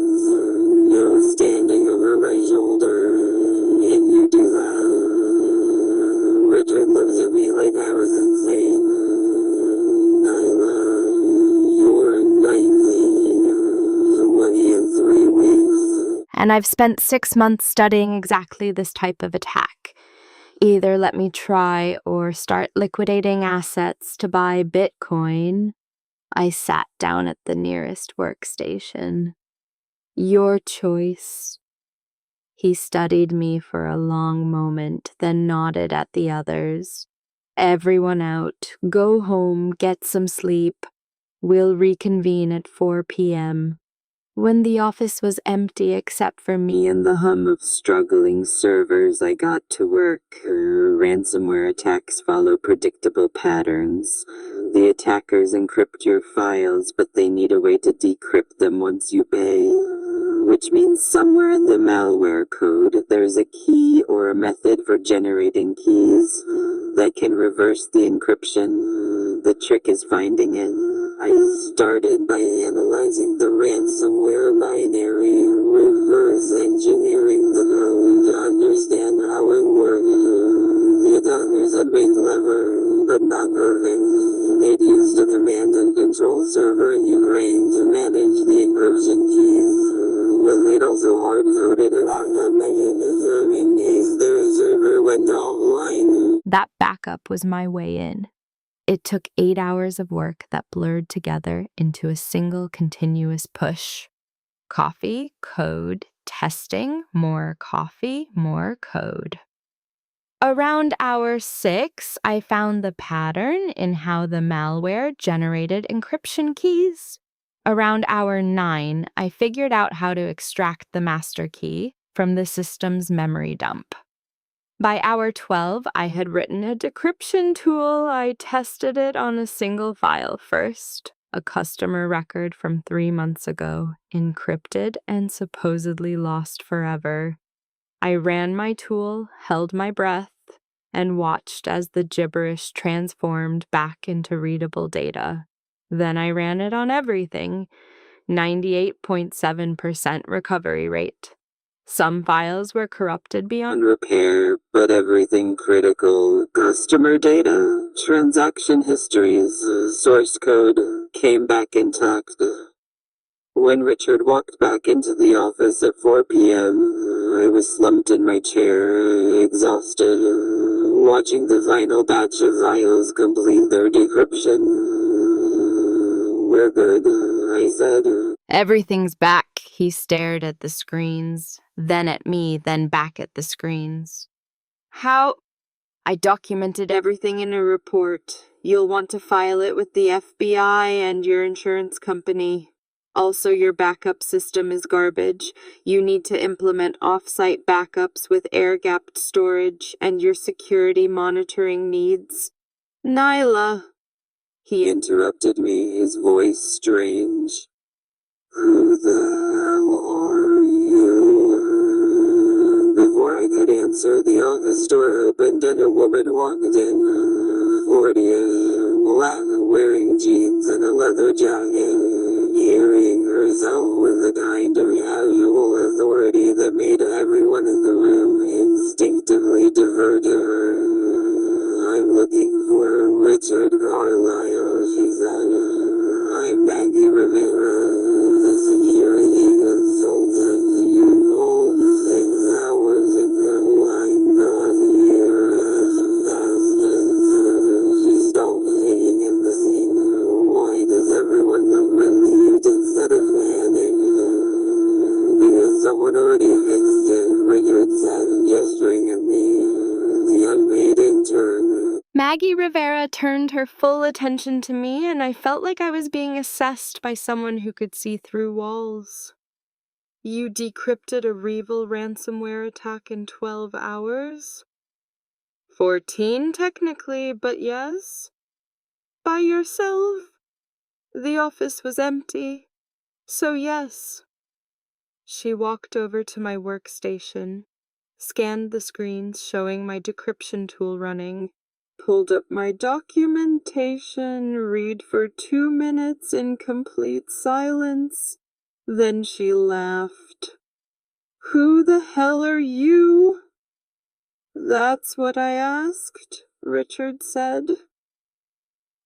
and I've spent 6 months studying exactly this type of attack. Either let me try or start liquidating assets to buy Bitcoin. I sat down at the nearest workstation. Your choice. He studied me for a long moment, then nodded at the others. Everyone out. Go home, get some sleep. We'll reconvene at 4 p.m. When the office was empty except for me And the hum of struggling servers, I got to work. Ransomware attacks follow predictable patterns. The attackers encrypt your files, but they need a way to decrypt them once you pay. Which means somewhere in the malware code, there's a key or a method for generating keys that can reverse the encryption. The trick is finding it. I started by analyzing the ransomware binary, reverse engineering the code to understand how it works. The attackers had been clever, but not perfect. They'd used a command and control server in Ukraine to manage the encryption keys, but they'd also hard-coded a backup mechanism in case their server went offline. that backup was my way in. It took 8 hours of work that blurred together into a single continuous push. Coffee, code, testing, more coffee, more code. Around hour 6, I found the pattern in how the malware generated encryption keys. Around hour 9, I figured out how to extract the master key from the system's memory dump. By hour 12, I had written a decryption tool. I tested it on a single file first, a customer record from 3 months ago, encrypted and supposedly lost forever. I ran my tool, held my breath, and watched as the gibberish transformed back into readable data. Then I ran it on everything, 98.7% recovery rate. Some files were corrupted beyond Repair, but everything critical, customer data, transaction histories, source code, came back intact. When Richard walked back into the office at 4 p.m., I was slumped in my chair, exhausted, watching the final batch of files complete their decryption. We're good, I said. Everything's back. He stared at the screens, then at me, then back at the screens. How? I documented Everything in a report. You'll want to file it with the FBI and your insurance company. Also, your backup system is garbage. You need to implement off-site backups with air-gapped storage, and your security monitoring needs. Nyla, He interrupted me, his voice strange. Who the hell are you? Before I could answer, the office door opened and a woman walked in. 40, black, wearing jeans and a leather jacket, carrying herself with the kind of casual authority that made everyone in the room instinctively defer to her. I'm looking for Richard Carlyle, she said. I'm Maggie Rivera, the security consultant. You told 6 hours ago I'm not here as fast as she stopped singing in the scene. Why does everyone look relieved instead of panic? Because someone already fixed it, Richard said, gesturing at me. The unpaid intern. Maggie Rivera turned her full attention to me, and I felt like I was being assessed by someone who could see through walls. you decrypted a Revel ransomware attack in 12 hours? 14 technically, but yes. By yourself? The office was empty, so yes. She walked over to my workstation, scanned the screens showing my decryption tool running, pulled up my documentation, read for 2 minutes in complete silence. Then she laughed. Who the hell are you? That's what I asked, Richard said.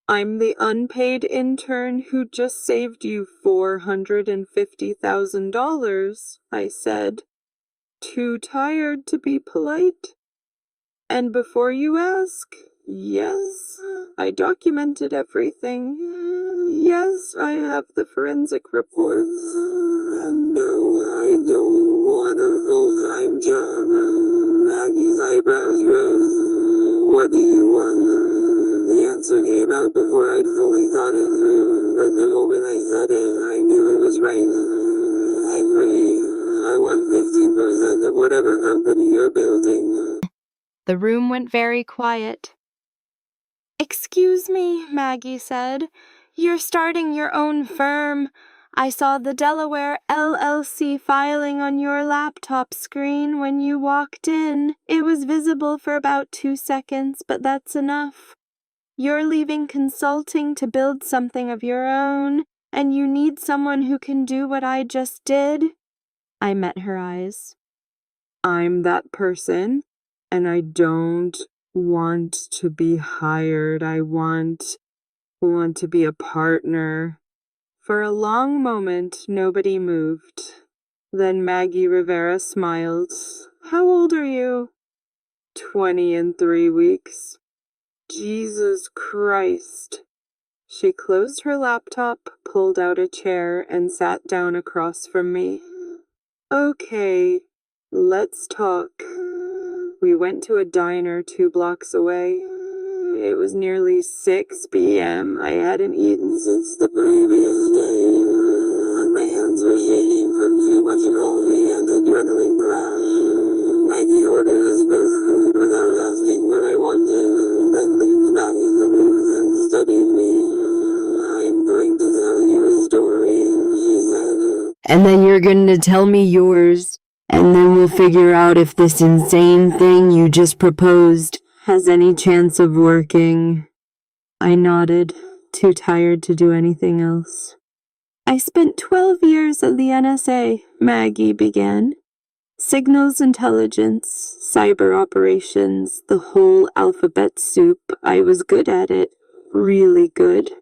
I'm the unpaid intern who just saved you $450,000, I said, too tired to be polite. And before you ask, yes, I documented everything. Yes, I have the forensic reports. No, I don't want a full-time job. Maggie's eyebrows rose. What do you want? The answer came out before I'd fully thought it through, but the moment I said it, I knew it was right. I agree. I want 15% of whatever company you're building. The room went very quiet. Excuse me, Maggie said. You're starting your own firm. I saw the Delaware LLC filing on your laptop screen when you walked in. It was visible for about 2 seconds, but that's enough. You're leaving consulting to build something of your own, and you need someone who can do what I just did. I met her eyes. I'm that person, and I don't want to be hired. I want to be a partner. For a long moment, nobody moved. Then Maggie Rivera smiled. How old are you? 20 in 3 weeks. Jesus Christ. She closed her laptop, pulled out a chair, and sat down across from me. Okay, let's talk. We went to a diner 2 blocks away. It was nearly 6 p.m. I hadn't eaten since the previous day. My hands were shaking from too much coffee and adrenaline rush. Maggie ordered us both food without asking what I wanted, then leaned back in the booth and studied me. I'm going to tell you a story, she said. And then you're going to tell me yours, and then we'll figure out if this insane thing you just proposed has any chance of working. I nodded, too tired to do anything else. I spent 12 years at the NSA, Maggie began. Signals intelligence, cyber operations, the whole alphabet soup. I was good at it, really good.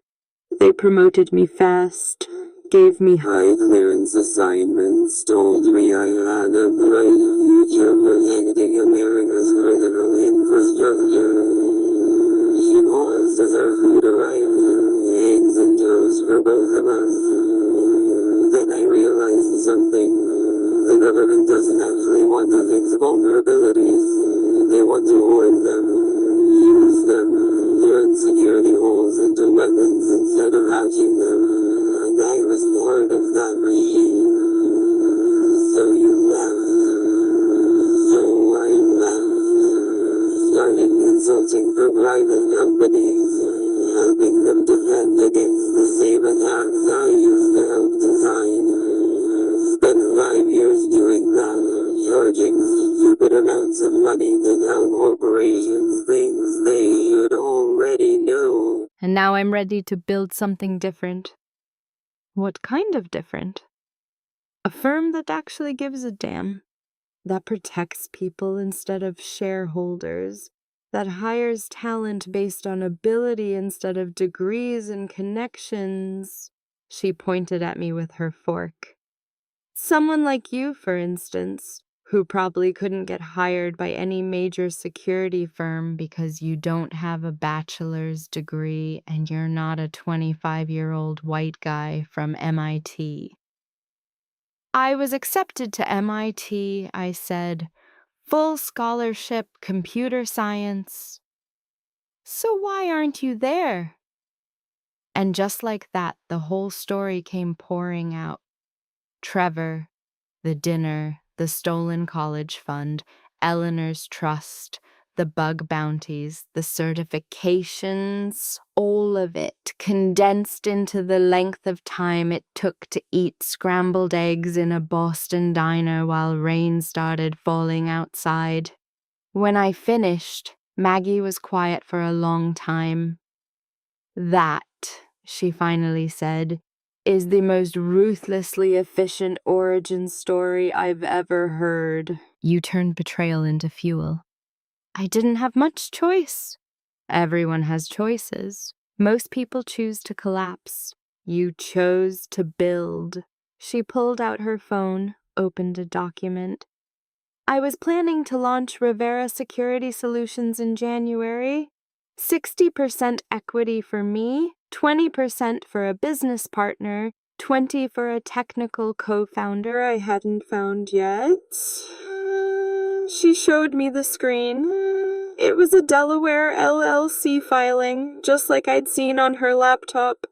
They promoted me fast, gave me high clearance assignments, told me I had a bright future protecting America's critical infrastructure. She paused as our food arrived, eggs and toast for both of us. Then I realized something. The government doesn't actually want to fix vulnerabilities. They want to hoard them, use them, turn security holes into weapons instead of hatching them. And I was part of that machine. So you left. So I left. Started consulting for private companies, helping them defend against the same attacks I used to help design. Spent 5 years doing that, charging stupid amounts of money to tell corporations things they should already know. And now I'm ready to build something different. What kind of different? A firm that actually gives a damn, that protects people instead of shareholders, that hires talent based on ability instead of degrees and connections. She pointed at me with her fork. Someone like you, for instance, who probably couldn't get hired by any major security firm because you don't have a bachelor's degree and you're not a 25-year-old white guy from MIT. I was accepted to MIT, I said. Full scholarship, computer science. So why aren't you there? And just like that, the whole story came pouring out. Trevor, the dinner, the stolen college fund, Eleanor's trust, the bug bounties, the certifications, all of it condensed into the length of time it took to eat scrambled eggs in a Boston diner while rain started falling outside. When I finished, Maggie was quiet for a long time. That, she finally said, is the most ruthlessly efficient origin story I've ever heard. You turned betrayal into fuel. I didn't have much choice. Everyone has choices. Most people choose to collapse. You chose to build. She pulled out her phone, opened a document. I was planning to launch Rivera Security Solutions in January. 60% equity for me, 20% for a business partner, 20% for a technical co-founder I hadn't found yet. She showed me the screen. It was a Delaware LLC filing, just like I'd seen on her laptop.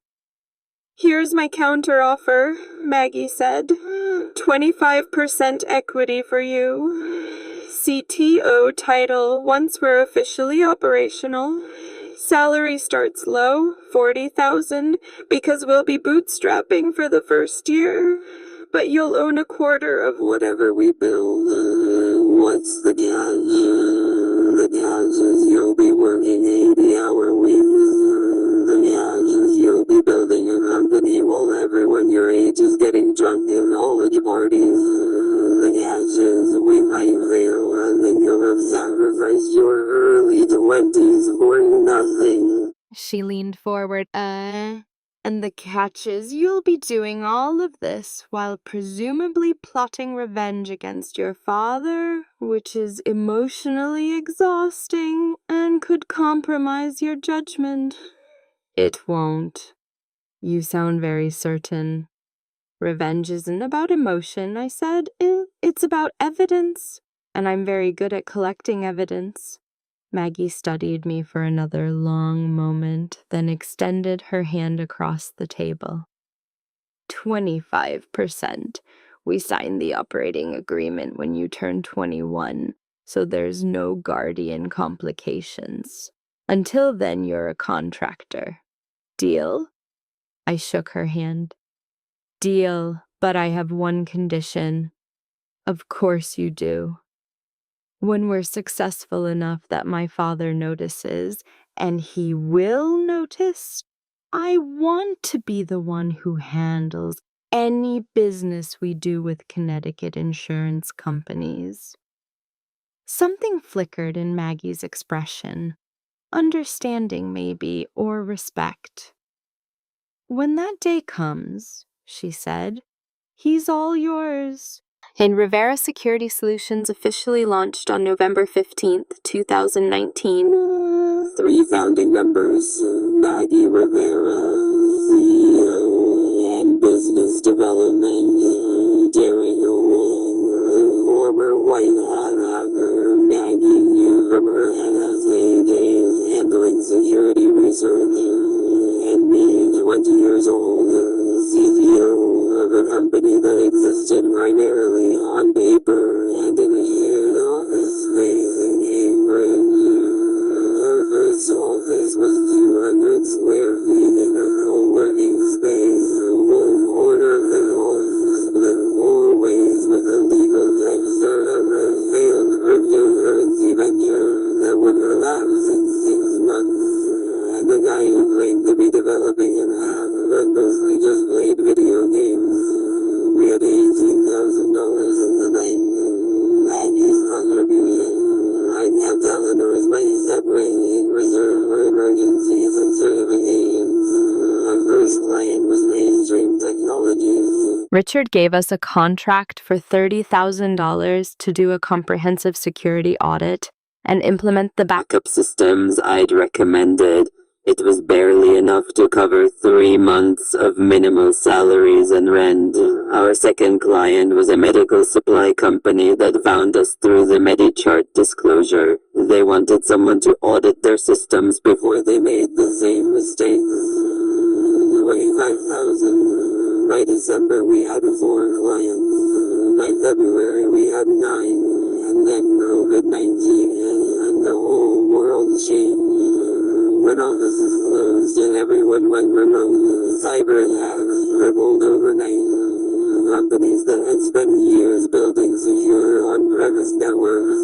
Here's my counteroffer, Maggie said. 25% equity for you. CTO title once we're officially operational. Salary starts low, $40,000, because we'll be bootstrapping for the first year. But you'll own a quarter of Whatever we build, what's the catch? The catch is you'll be working 80-hour weeks. The catch is you'll be building a company while everyone your age is getting drunk in college parties. The catch is we might fail and then you'll have sacrificed your early 20s for nothing. She leaned forward. And the catch is you'll be doing all of this while presumably plotting revenge against your father, which is emotionally exhausting and could compromise your judgment. It won't. You sound very certain. Revenge isn't about emotion, I said. It's about evidence, and I'm very good at collecting evidence. Maggie studied me for another long moment, then extended her hand across the table. 25%. We signed the operating agreement when you turn 21, so there's no guardian complications. Until then, you're a contractor. Deal? I shook her hand. Deal, but I have one condition. Of course you do. When we're successful enough that my father notices, and he will notice, I want to be the one who handles any business we do with Connecticut insurance companies. Something flickered in Maggie's expression. Understanding, maybe, or respect. When that day comes, she said, he's all yours. And Rivera Security Solutions officially launched on November 15th, 2019. 3 founding members, Maggie Rivera, CEO and Business Development, Derek Wong, former White Hat hacker, Maggie Rivera, NSA, handling security research, and me, 20 years old, CTO of a company that existed primarily on paper and in a shared office space in Cambridge. Our first office was 200 square feet in a co-working space, one corner of the office split 4 ways with a legal texture of a failed cryptocurrency venture that would collapse in 6 months. And the guy who claimed to be developing an app but mostly just played video games. We had $18,000 in the bank. Maggie's contribution. I kept Eleanor's money separate in reserve for emergencies and certifications. Our first client was Mainstream Technologies. Richard gave us a contract for $30,000 to do a comprehensive security audit and implement the Backup systems I'd recommended. It was barely enough to cover 3 months of minimal salaries and rent. Our second client was a medical supply company that found us through the MediChart disclosure. They wanted someone to audit their systems before they made the same mistakes. 25,000. By December we had 4 clients. By February we had 9. And then COVID-19 and the whole world changed. When offices closed and everyone went remote, cyber attacks tripled overnight. Companies that had spent years building secure on-premise networks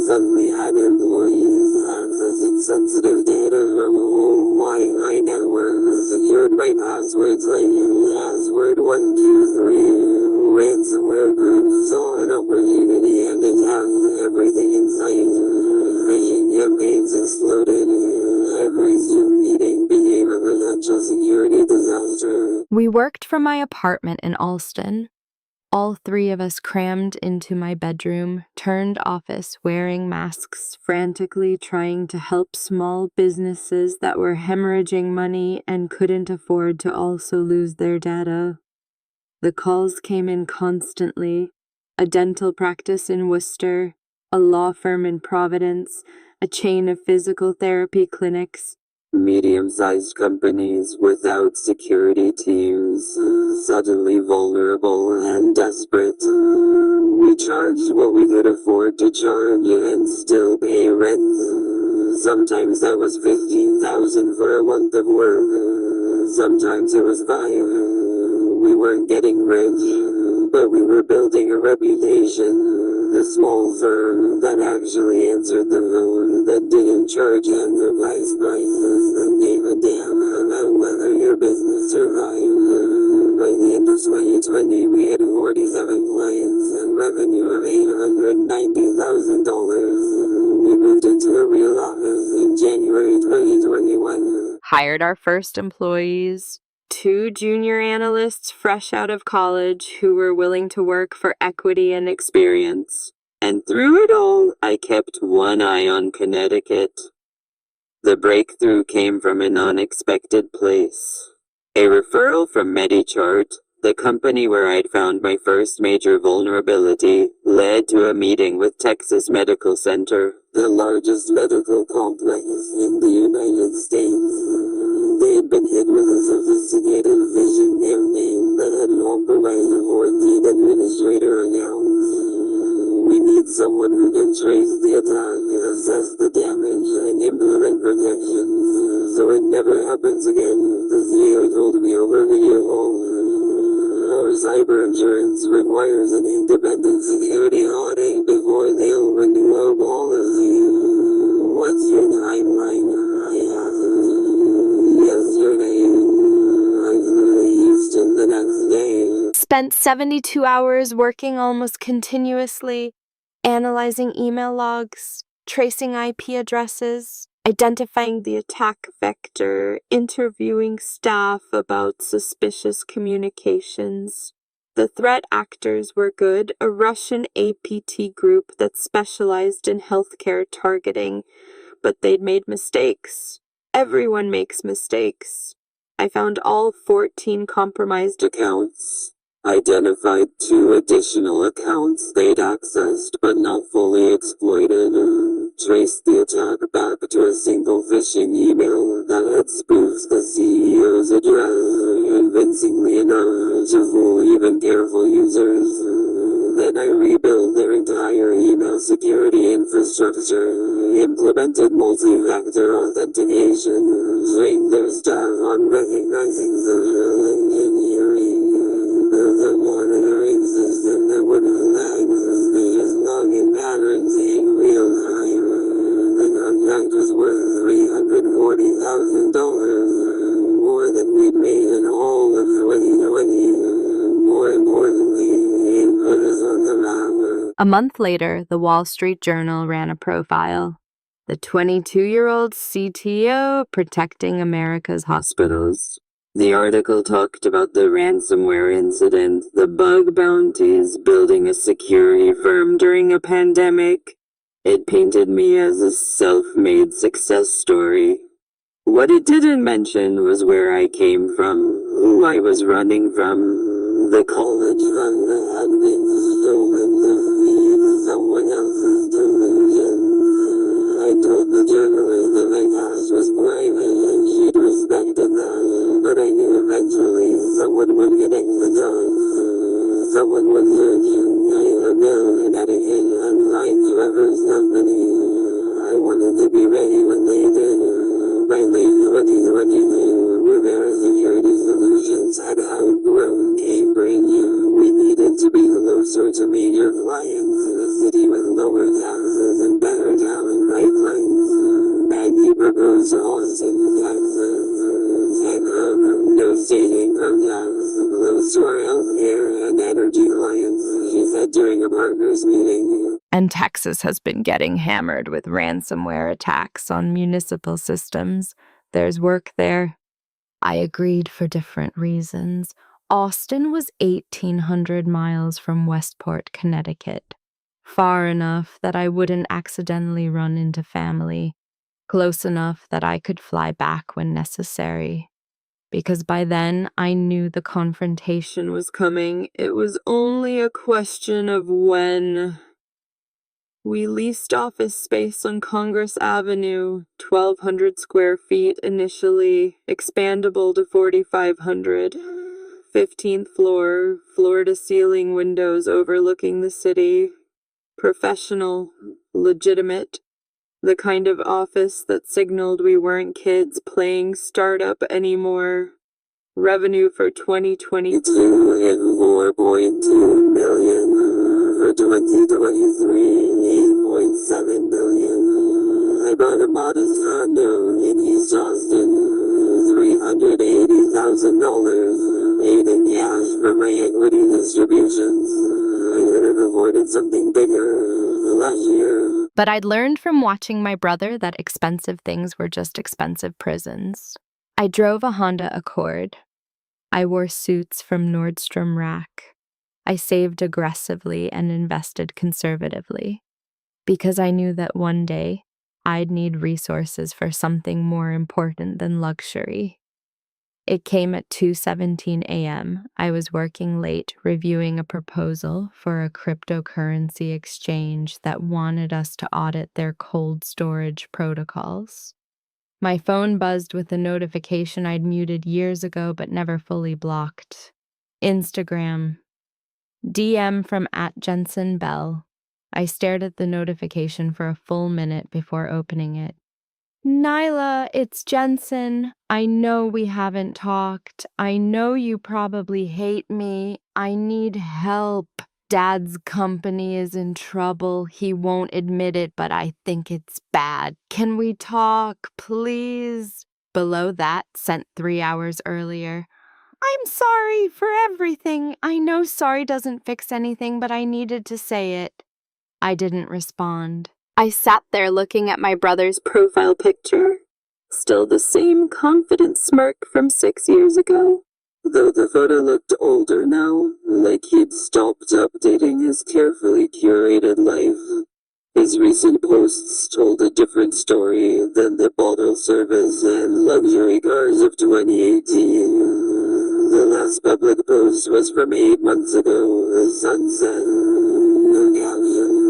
suddenly had employees accessing sensitive data from a whole Wi-Fi network secured by passwords like password 123. Ransomware groups saw an opportunity and attacked everything in sight. Phishing campaigns exploded. Every Zoom meeting became a We worked from my apartment in Alston. All three of us crammed into my bedroom, turned office, wearing masks, frantically trying to help small businesses that were hemorrhaging money and couldn't afford to also lose their data. The calls came in constantly: a dental practice in Worcester, a law firm in Providence, a chain of physical therapy clinics. Medium-sized companies without security teams, suddenly vulnerable and desperate. We charged what we could afford to charge and still pay rent. Sometimes that was $15,000 for a month of work. Sometimes it was 5. We weren't getting rich, but we were building a reputation. The small firm that actually answered the phone, that didn't charge enterprise prices, that gave a damn about whether your business survived. By the end of 2020, we had 47 clients and revenue of $890,000. We moved into a real office in January 2021. Hired our first employees. 2 junior analysts fresh out of college who were willing to work for equity and experience. And through it all, I kept one eye on Connecticut. The breakthrough came from an unexpected place. A referral from MediChart, the company where I'd found my first major vulnerability, led to a meeting with Texas Medical Center, the largest medical complex in the United States. They had been hit with a sophisticated phishing campaign that had compromised 14 administrator accounts. We need someone who can trace the attack, assess the damage, and implement protections so it never happens again, the CEO told me over video call. Our cyber insurance requires an independent security audit before they'll renew our policy. What's your timeline? I asked. Yesterday, I flew to Houston the next day. Spent 72 hours working almost continuously, analyzing email logs, tracing IP addresses, identifying the attack vector, interviewing staff about suspicious communications. The threat actors were good, a Russian APT group that specialized in healthcare targeting, but they'd made mistakes. Everyone makes mistakes. I found all 14 compromised accounts. Identified 2 additional accounts they'd accessed but not fully exploited. Traced the attack back to a single phishing email that had spoofed the CEO's address, convincingly enough to fool even careful users. Then I rebuilt their entire email security infrastructure, implemented multi-factor authentication, trained their staff on recognizing social engineering. The monitoring system that would flag suspicious login patterns in real time. The contract was worth $340,000, more than we'd made in all of 2020. More importantly, it put us on the map. A month later, the Wall Street Journal ran a profile. The 22-year-old CTO protecting America's hospitals. The article talked about the ransomware incident, the bug bounties, building a security firm during a pandemic. It painted me as a self-made success story. What it didn't mention was where I came from, who I was running from. The college fund had been stolen to feed someone else's delusions. I told the journalist that my past was private and she'd respected that, but I knew eventually someone would connect the dots. Someone would search Connecticut and find whoever's company. I wanted to be ready when they did. By late 2022, Rivera Security Solutions had outgrown Cambridge. We needed to be closer to major clients in a city with lower taxes and better talent pipelines. Maggie proposed to Austin, Texas. No state income tax, close to our healthcare and energy clients, she said during a partners meeting. And Texas has been getting hammered with ransomware attacks on municipal systems. There's work there. I agreed for different reasons. Austin was 1,800 miles from Westport, Connecticut, far enough that I wouldn't accidentally run into family, close enough that I could fly back when necessary. Because by then I knew the confrontation Was coming. It was only a question of when. We leased office space on Congress Avenue, 1,200 square feet initially, expandable to 4,500. 15th floor, floor-to-ceiling windows overlooking the city. Professional, legitimate, the kind of office that signaled we weren't kids playing startup anymore. Revenue for 2022 and 4.2 million for 2023, 8.7 billion. I bought a modest condo in East Austin, $380,000, paid in cash for my equity distributions. I could have afforded something bigger last year. But I'd learned from watching my brother that expensive things were just expensive prisons. I drove a Honda Accord. I wore suits from Nordstrom Rack. I saved aggressively and invested conservatively because I knew that one day I'd need resources for something more important than luxury. It came at 2:17 a.m. I was working late reviewing a proposal for a cryptocurrency exchange that wanted us to audit their cold storage protocols. My phone buzzed with a notification I'd muted years ago but never fully blocked. Instagram. DM from @JensenBell. I stared at the notification for a full minute before opening it. Nyla, it's Jensen. I know we haven't talked. I know you probably hate me. I need help. Dad's company is in trouble. He won't admit it, but I think it's bad. Can we talk, please? Below that, sent 3 hours earlier. I'm sorry for everything. I know sorry doesn't fix anything, but I needed to say it. I didn't respond. I sat there looking at my brother's profile picture. Still the same confident smirk from 6 years ago. Though the photo looked older now, like he'd stopped updating his carefully curated life. His recent posts told a different story than the bottle service and luxury cars of 2018. The last public post was from 8 months ago, the sunset. No caption.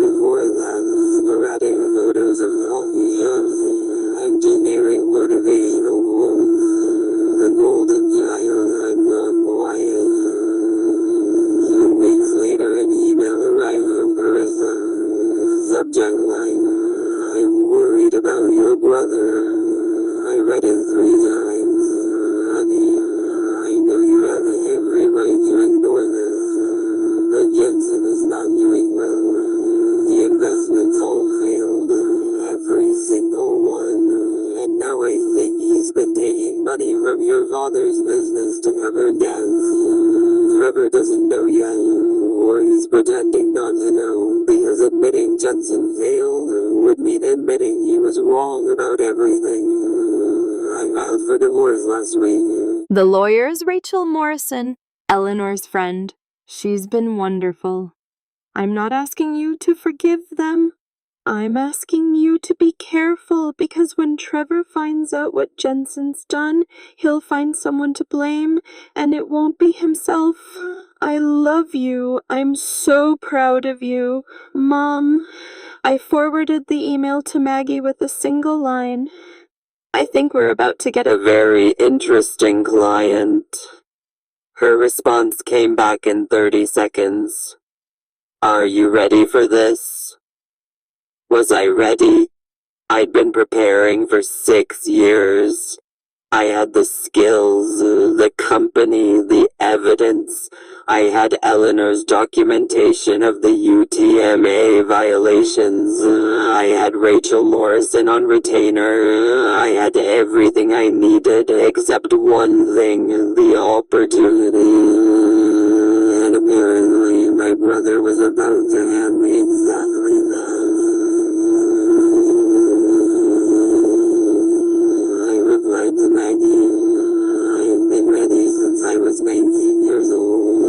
Before that, sporadic photos of coffee shops and generic motivational quotes. The golden child, I'm not quiet. 2 weeks later, an email arrived from Carissa. Subject line, I'm worried about your brother. I read it 3 times. Honey, I know you have every right to ignore this. But Jensen is not doing well. The investments all failed. Every single one. And now I think he's been taking money from your father's business to cover debts. Trevor doesn't know yet, or he's pretending not to know, because admitting Jensen failed would mean admitting he was wrong about everything. I filed for divorce last week. The lawyer's Rachel Morrison, Eleanor's friend. She's been wonderful. I'm not asking you to forgive them. I'm asking you to be careful, because when Trevor finds out what Jensen's done, he'll find someone to blame, and it won't be himself. I love you. I'm so proud of you. Mom, I forwarded the email to Maggie with a single line. I think we're about to get a very interesting client. Her response came back in 30 seconds. Are you ready for this? Was I ready? I'd been preparing for 6 years. I had the skills, the company, the evidence. I had Eleanor's documentation of the UTMA violations. I had Rachel Morrison on retainer. I had everything I needed except one thing, the opportunity. And apparently my brother was about to hand me exactly that. I replied to Maggie. I've been ready since I was 19 years old.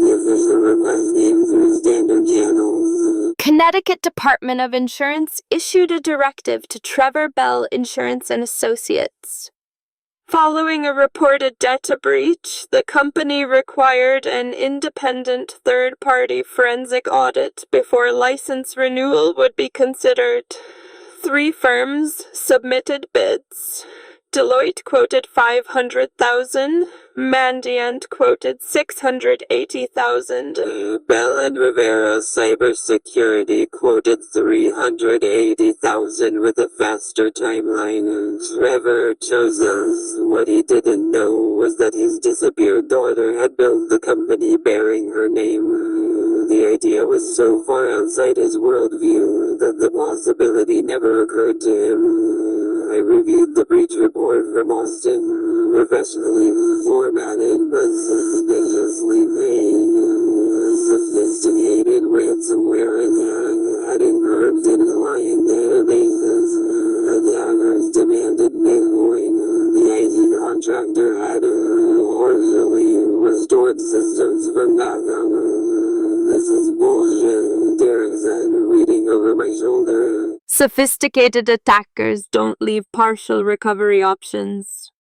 The official request came through standard channels. Connecticut Department of Insurance issued a directive to Trevor Bell Insurance and Associates. Following a reported data breach, the company required an independent third-party forensic audit before license renewal would be considered. 3 firms submitted bids. Deloitte quoted $500,000, Mandiant quoted $680,000. Bell and Rivera Cybersecurity quoted $380,000 with a faster timeline. Trevor chose us. What he didn't know was that his disappeared daughter had built the company bearing her name. The idea was so far outside his worldview that the possibility never occurred to him. I reviewed the breach report from Austin, professionally formatted but suspiciously vague. Sophisticated ransomware attack had emerged in client databases. Attackers demanded Bitcoin. The IT contractor had partially restored systems from backup. This is bullshit, Derek said, reading over my shoulder. Sophisticated attackers don't leave partial recovery options.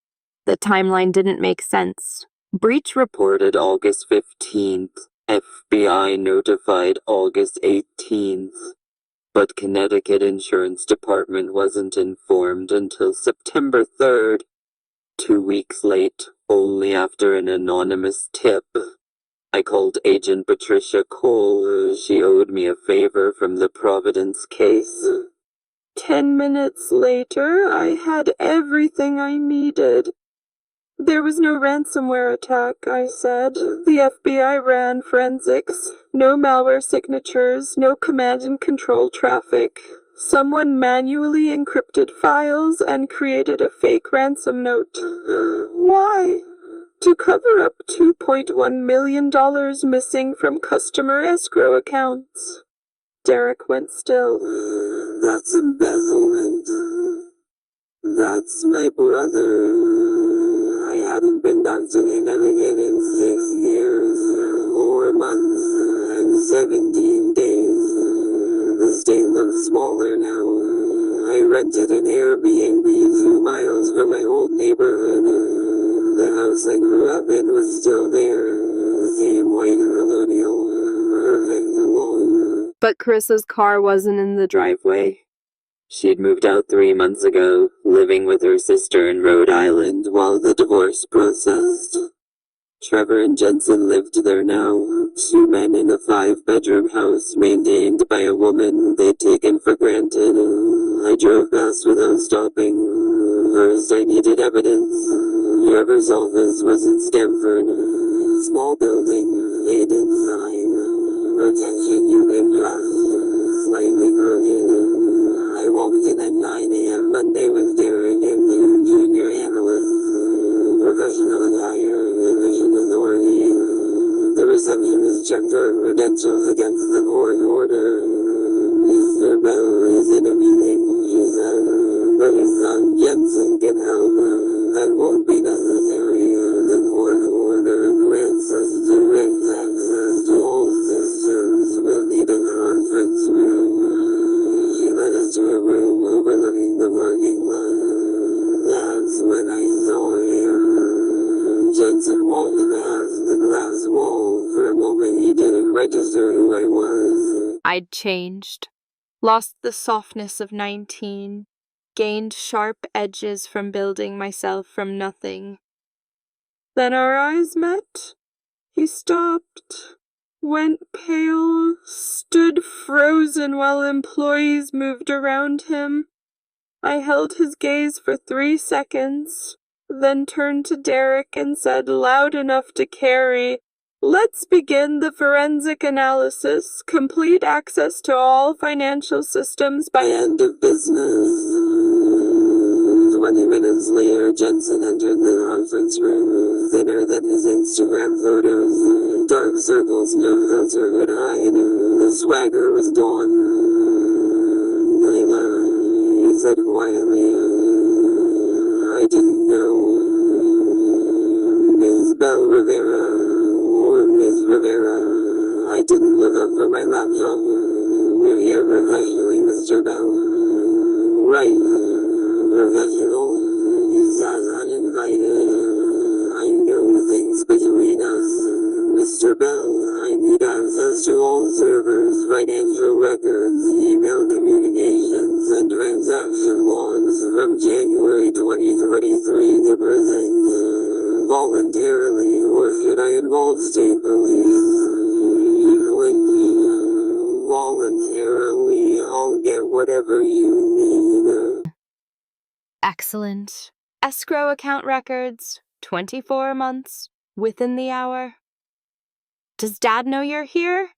The timeline didn't make sense. Breach reported August 15th. FBI notified August 18th. But Connecticut Insurance Department wasn't informed until September 3rd. 2 weeks late, only after an anonymous tip. I called Agent Patricia Cole. She owed me a favor from the Providence case. 10 minutes later, I had everything I needed. There was no ransomware attack, I said. The FBI ran forensics. No malware signatures, no command and control traffic. Someone manually encrypted files and created a fake ransom note. Why? To cover up $2.1 million missing from customer escrow accounts. Derek went still. That's embezzlement. That's my brother. I hadn't been back to Connecticut in 6 years, 4 months, and 17 days. The state looks smaller now. I rented an Airbnb 2 miles from my old neighborhood. The house I grew up in was still there. Same white colonial, perfect lawn. But Carissa's car wasn't in the driveway. She'd moved out 3 months ago, living with her sister in Rhode Island while the divorce processed. Trevor and Jensen lived there now, 2 men in a 5-bedroom house maintained by a woman they'd taken for granted. I drove past without stopping. First, I needed evidence. Trevor's office was in Stamford. Small building, faded sign. Retention unit glass, slightly crooked. I walked in at 9 a.m. Monday with Derek and 2 junior analysts. Professional attire, division authority. The receptionist checked her credentials against the court order. Mr. Bell is in a meeting, she said. But his son Jensen can help. That won't be necessary. The court order grants us direct access to all systems. We'll need a conference room. She led us to a room overlooking the parking lot. That's when I saw him. Jensen walked past the glass wall. For a moment he didn't register who I was. I'd changed, lost the softness of 19, gained sharp edges from building myself from nothing. Then our eyes met. He stopped, went pale, stood frozen while employees moved around him. I held his gaze for 3 seconds, then turned to Derek and said loud enough to carry, "Let's begin the forensic analysis. Complete access to all financial systems by End of business. 20 minutes later, Jensen entered the conference room, thinner than his Instagram photos. Dark circles no filter could hide. The swagger was gone. Layla, he said quietly. I didn't know Ms. Bell Rivera or Ms. Rivera. I didn't look up for my laptop. We're here professionally, Mr. Bell. Right, professional. He's uninvited. I know things between us. Mr. Bell, I need access to all servers, financial records, email communications, and transaction logs from January 2023 to present. Voluntarily, or should I involve state police? Voluntarily, I'll get whatever you need. Excellent. Escrow account records, 24 months, within the hour. Does Dad know you're here?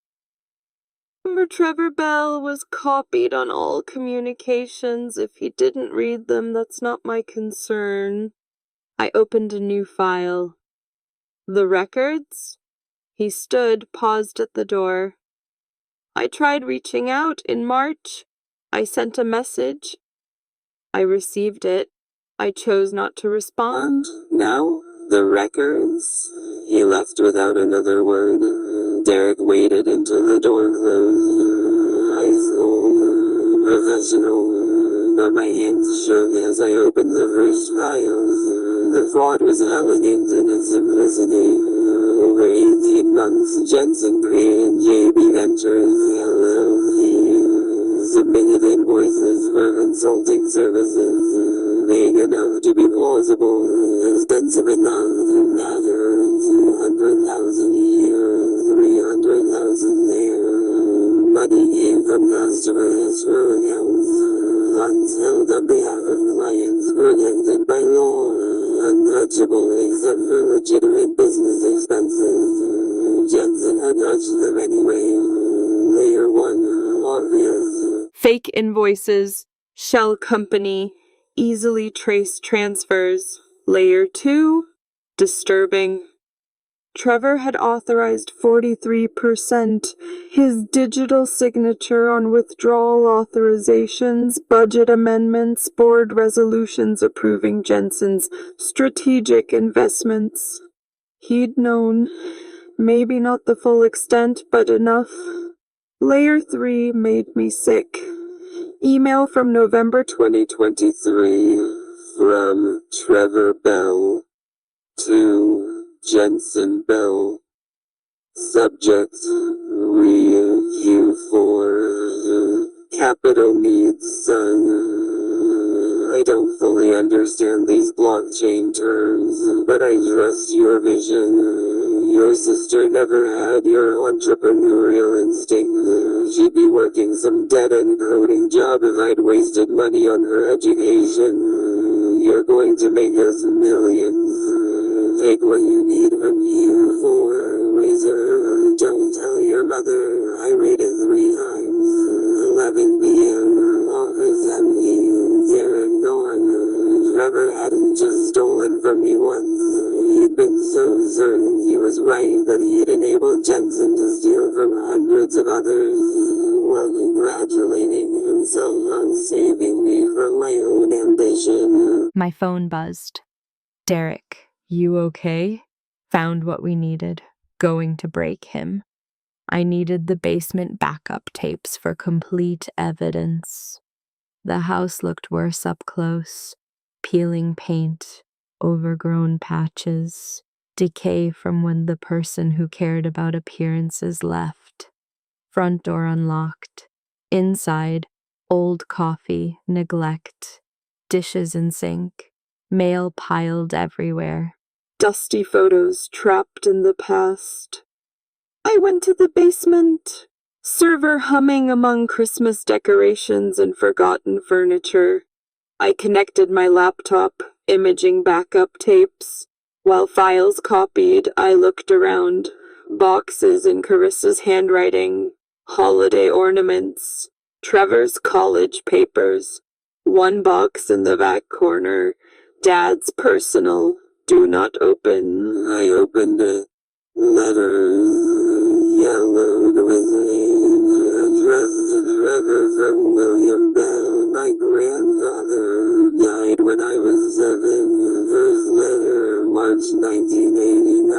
Number Trevor Bell was copied on all communications. If he didn't read them, that's not my concern. I opened a new file. The records? He stood, paused at the door. I tried reaching out in March. I sent a message. I received it. I chose not to respond. Now, the records. He left without another word. Derek waited until the door closed. High school, professional, but my hands shook as I opened the first files. The font was elegant in its simplicity. Over 18 months, Jensen created JB Ventures, LLC. Submitted invoices for consulting services, vague enough to be plausible, expensive enough to matter, 200,000 here, 300,000 there. Money came from customer escrow accounts, funds held on behalf of clients protected by law, untouchable except for legitimate business expenses. Jensen had touched them anyway. Layer 1, obvious. Fake invoices, shell company, easily traced transfers. Layer 2, disturbing. Trevor had authorized 43%. His digital signature on withdrawal authorizations, budget amendments, board resolutions approving Jensen's strategic investments. He'd known, maybe not the full extent, but enough. Layer 3 made me sick. Email from November 2023 from Trevor Bell to Jensen Bell. Subject, review for capital needs, son. I don't fully understand these blockchain terms, but I trust your vision. Your sister never had your entrepreneurial instinct. She'd be working some dead-end coding job if I'd wasted money on her education. You're going to make us millions. Take what you need from you for Razor. Don't tell your mother I read it 3 times. 11 p.m. Office empty. Derek gone. Trevor hadn't just stolen from me once. He'd been so certain he was right that he'd enabled Jensen to steal from hundreds of others, while congratulating himself on saving me from my own ambition. My phone buzzed. Derek, you okay? Found what we needed. Going to break him. I needed the basement backup tapes for complete evidence. The house looked worse up close. Peeling paint, overgrown patches, decay from when the person who cared about appearances left. Front door unlocked. Inside, old coffee, neglect, dishes in sink, mail piled everywhere. Dusty photos trapped in the past. I went to the basement. Server humming among Christmas decorations and forgotten furniture. I connected my laptop, imaging backup tapes. While files copied, I looked around. Boxes in Carissa's handwriting. Holiday ornaments. Trevor's college papers. One box in the back corner. Dad's personal. Do not open. I opened it. Letters yellowed with age. trusted Trevor from William Bell. My grandfather died when I was 7. First letter, March 1989.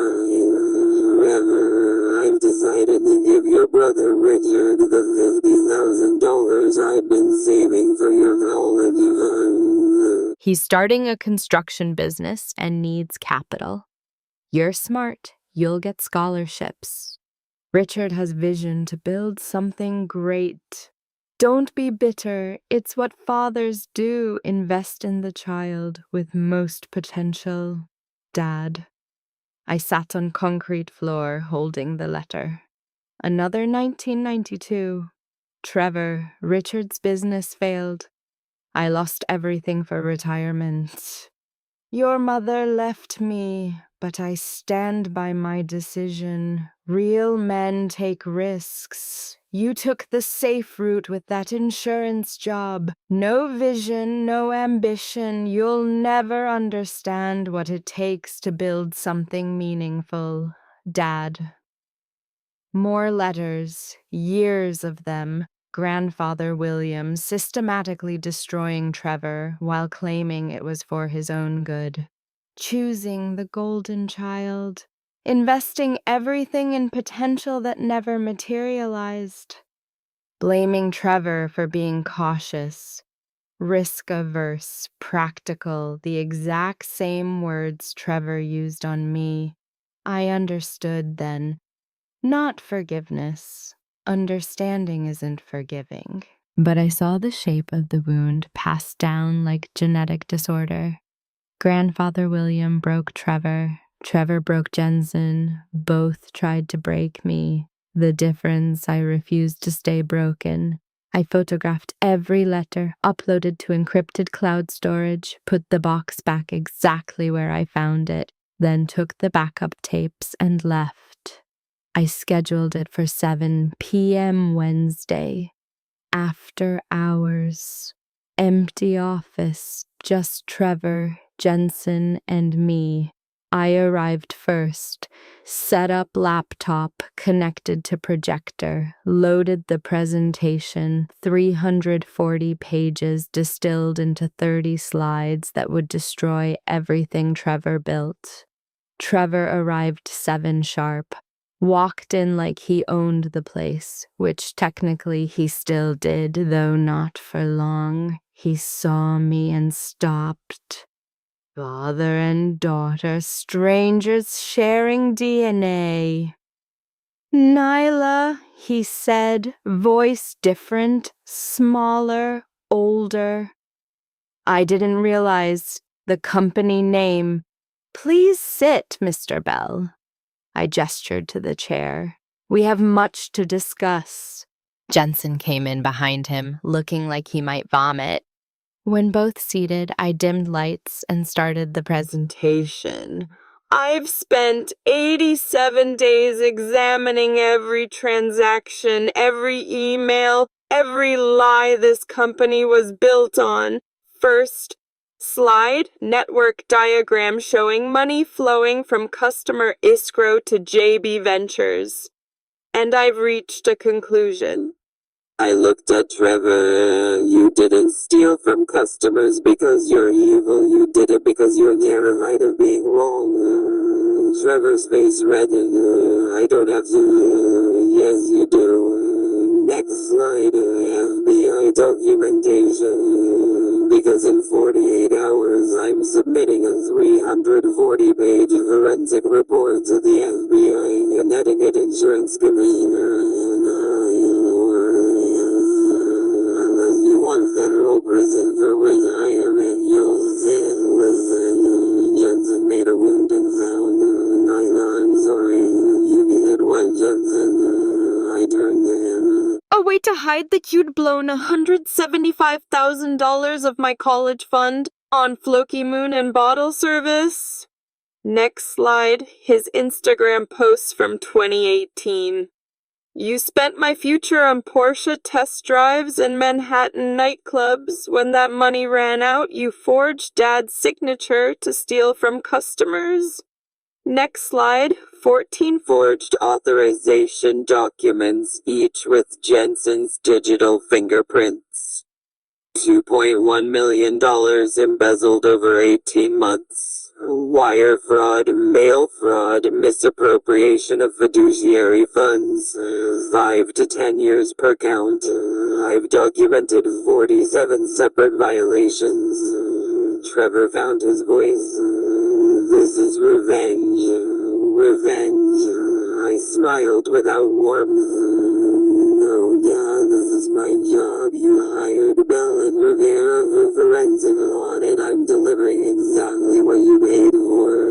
Trevor, I've decided to give your brother Richard the $50,000 I've been saving for your college fund. He's starting a construction business and needs capital. You're smart. You'll get scholarships. Richard has vision to build something great. Don't be bitter. It's what fathers do. Invest in the child with most potential. Dad. I sat on concrete floor holding the letter. Another 1992. Trevor, Richard's business failed. I lost everything for retirement. Your mother left me, but I stand by my decision. Real men take risks. You took the safe route with that insurance job. No vision, no ambition. You'll never understand what it takes to build something meaningful. Dad. More letters, years of them. Grandfather William systematically destroying Trevor while claiming it was for his own good. Choosing the golden child. Investing everything in potential that never materialized. Blaming Trevor for being cautious. Risk-averse, practical, the exact same words Trevor used on me. I understood then. Not forgiveness. Understanding isn't forgiving. But I saw the shape of the wound passed down like genetic disorder. Grandfather William broke Trevor. Trevor broke Jensen. Both tried to break me. The difference, I refused to stay broken. I photographed every letter, uploaded to encrypted cloud storage, put the box back exactly where I found it, then took the backup tapes and left. I scheduled it for 7 p.m. Wednesday. After hours. Empty office, just Trevor, Jensen, and me. I arrived first, set up laptop, connected to projector, loaded the presentation, 340 pages distilled into 30 slides that would destroy everything Trevor built. Trevor arrived 7 sharp, walked in like he owned the place, which technically he still did, though not for long. He saw me and stopped. Father and daughter, strangers sharing DNA. Nyla, he said, voice different, smaller, older. I didn't realize the company name. Please sit, Mr. Bell. I gestured to the chair. We have much to discuss. Jensen came in behind him, looking like he might vomit. When both seated, I dimmed lights and started the presentation. I've spent 87 days examining every transaction, every email, every lie this company was built on. First slide, network diagram showing money flowing from customer escrow to JB Ventures. And I've reached a conclusion. I looked at Trevor. You didn't steal from customers because you're evil. You did it because you're terrified of being wrong. Trevor's face reddened. I don't have to. Yes, you do. Next slide. FBI documentation. Because in 48 hours, I'm submitting a 340-page forensic report to the FBI, Connecticut Insurance Commissioner. You want federal prison for retirement, you'll listen. Jensen made a wounded sound. I'm sorry. You needed one, Jensen. I turned to him. A way to hide that you'd blown $175,000 of my college fund on Floki Moon and bottle service. Next slide, his Instagram posts from 2018. You spent my future on Porsche test drives and Manhattan nightclubs. When that money ran out, you forged Dad's signature to steal from customers. Next slide. 14 forged authorization documents, each with Jensen's digital fingerprints. $2.1 million embezzled over 18 months. Wire fraud, mail fraud, misappropriation of fiduciary funds. 5 to 10 years per count. I've documented 47 separate violations. Trevor found his voice. This is revenge. Revenge. I smiled without warmth. Oh yeah, this is my job. You hired Bell and Rivera for forensic audit. I'm delivering exactly what you paid for.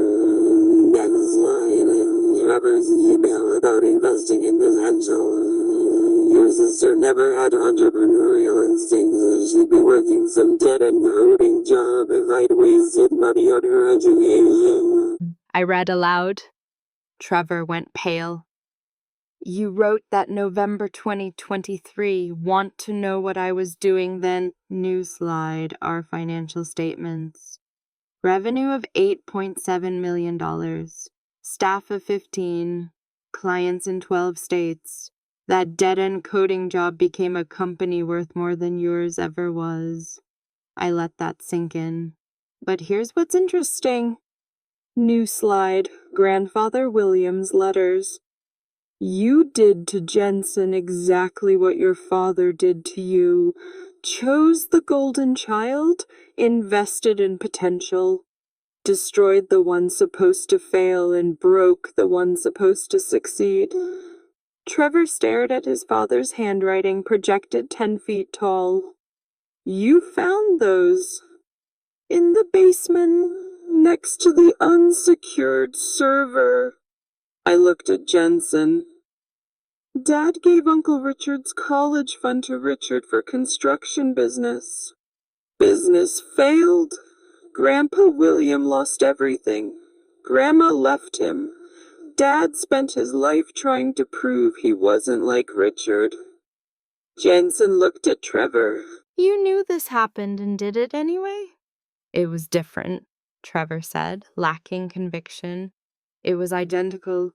Next slide. Trevor's email about investing in potential. Your sister never had entrepreneurial instincts. She'd be working some dead-end coding job if I'd wasted money on her education. I read aloud. Trevor went pale. You wrote that November 2023. Want to know what I was doing then? New slide. Our financial statements. Revenue of $8.7 million. Staff of 15. Clients in 12 states. That dead-end coding job became a company worth more than yours ever was. I let that sink in. But here's what's interesting. New slide. Grandfather William's letters. You did to Jensen exactly what your father did to you. Chose the golden child, invested in potential, destroyed the one supposed to fail, and broke the one supposed to succeed. Trevor stared at his father's handwriting projected 10 feet tall. You found those. In the basement, next to the unsecured server. I looked at Jensen. Dad gave Uncle Richard's college fund to Richard for construction business. Business failed. Grandpa William lost everything. Grandma left him. Dad spent his life trying to prove he wasn't like Richard. Jensen looked at Trevor. You knew this happened and did it anyway? It was different, Trevor said, lacking conviction. It was identical,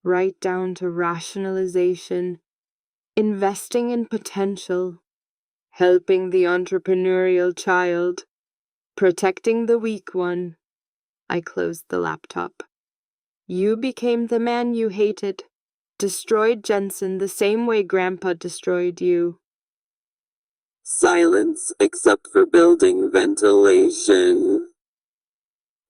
right down to rationalization, investing in potential, helping the entrepreneurial child, protecting the weak one. I closed the laptop. You became the man you hated, destroyed Jensen the same way Grandpa destroyed you. Silence, except for building ventilation.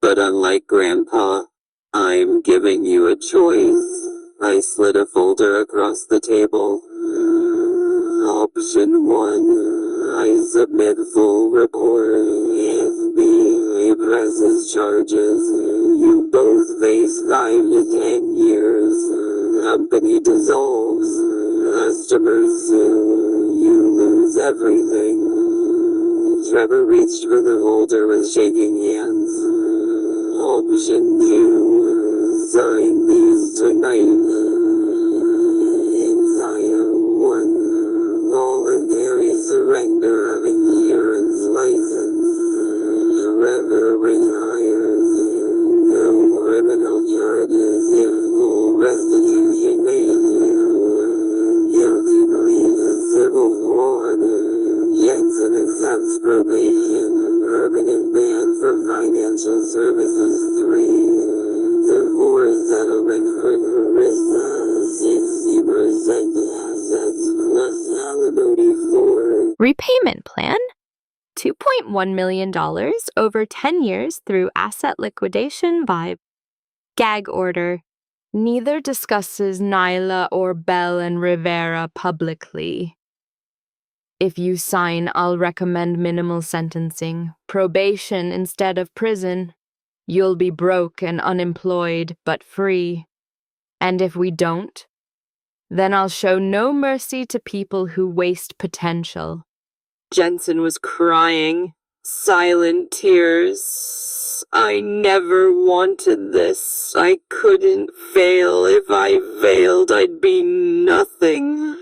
But unlike Grandpa, I'm giving you a choice. I slid a folder across the table. Option 1. I submit full report. FBI presses charges. You both face 5 to 10 years. Company dissolves. Customers sue. You lose everything. Trevor reached for the folder with shaking hands. Option 2. Sign these tonight. Anxiety 1. Voluntary surrender of insurance license. Trevor retires. No criminal charges if full restitution made. Guilty pleas of civil fraud. Jensen accepts probation. Permanent ban for financial services 3. Divorce settlement for Carissa. 60% assets plus alimony 4. Repayment plan? $2.1 million over 10 years through asset liquidation by gag order. Neither discusses Nyla or Bell and Rivera publicly. If you sign, I'll recommend minimal sentencing, probation instead of prison. You'll be broke and unemployed, but free. And if we don't, then I'll show no mercy to people who waste potential. Jensen was crying, silent tears. I never wanted this. I couldn't fail. If I failed, I'd be nothing.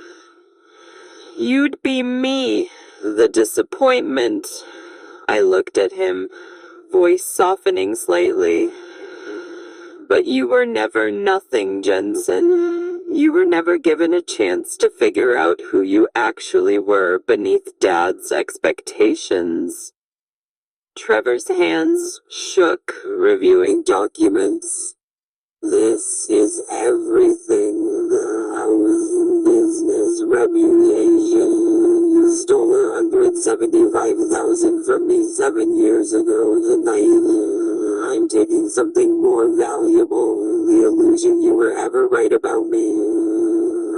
You'd be me, the disappointment. I looked at him, voice softening slightly. But you were never nothing, Jensen. You were never given a chance to figure out who you actually were beneath Dad's expectations. Trevor's hands shook, reviewing documents. This is everything. The house, business, reputation. You stole $175,000 from me 7 years ago tonight. I'm taking something more valuable. The illusion you were ever right about me.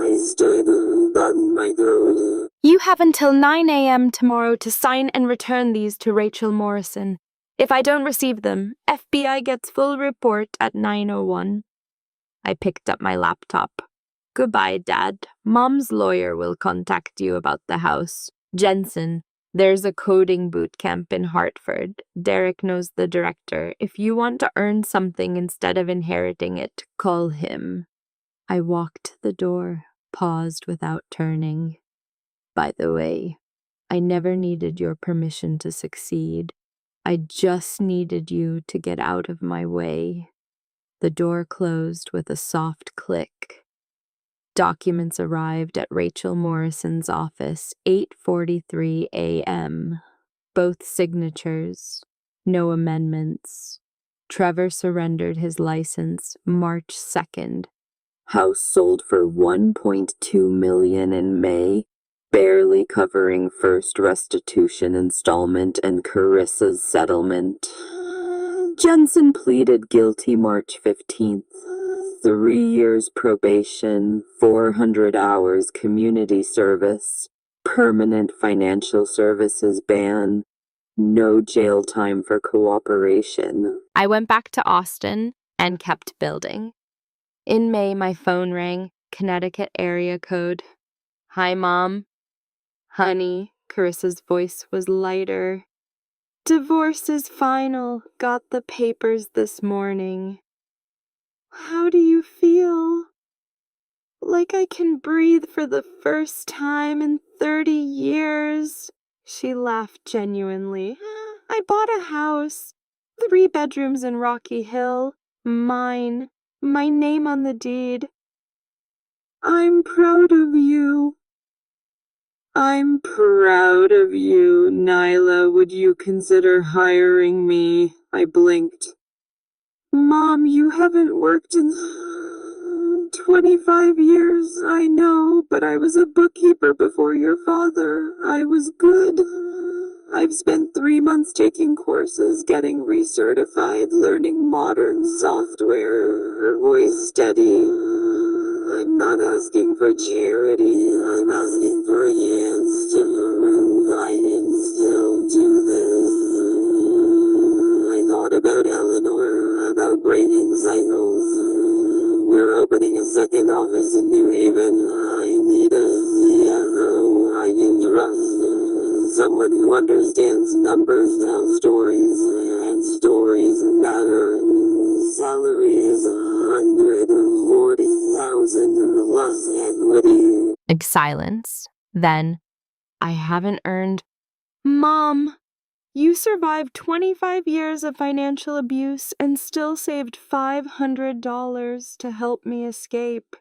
I stood, buttoned my throat. You have until 9 a.m. tomorrow to sign and return these to Rachel Morrison. If I don't receive them, FBI gets full report at 9:01. I picked up my laptop. Goodbye, Dad. Mom's lawyer will contact you about the house. Jensen, there's a coding boot camp in Hartford. Derek knows the director. If you want to earn something instead of inheriting it, call him. I walked to the door, paused without turning. By the way, I never needed your permission to succeed. I just needed you to get out of my way. The door closed with a soft click. Documents arrived at Rachel Morrison's office, 8:43 a.m. Both signatures, no amendments. Trevor surrendered his license March 2nd. House sold for $1.2 million in May, barely covering first restitution installment and Carissa's settlement. Jensen pleaded guilty March 15th. 3 years probation, 400 hours community service, permanent financial services ban, no jail time for cooperation. I went back to Austin and kept building. In May, my phone rang, Connecticut area code. Hi, Mom. Honey, Carissa's voice was lighter. Divorce is final. Got the papers this morning. How do you feel? Like I can breathe for the first time in 30 years. She laughed genuinely. I bought a house. 3 bedrooms in Rocky Hill. Mine. My name on the deed. I'm proud of you. I'm proud of you, Nyla. Would you consider hiring me? I blinked. Mom, you haven't worked in 25 years, I know, but I was a bookkeeper before your father. I was good. I've spent 3 months taking courses, getting recertified, learning modern software. Her voice steady. I'm not asking for charity. I'm asking for a chance to prove I can still do this. I thought about Eleanor, about breaking cycles. We're opening a second office in New Haven. I need a CFO I can trust. Someone who understands numbers now, stories, and stories matter. Salary is $140,000 plus equity. Silence. Then, I haven't earned. Mom, you survived 25 years of financial abuse and still saved $500 to help me escape.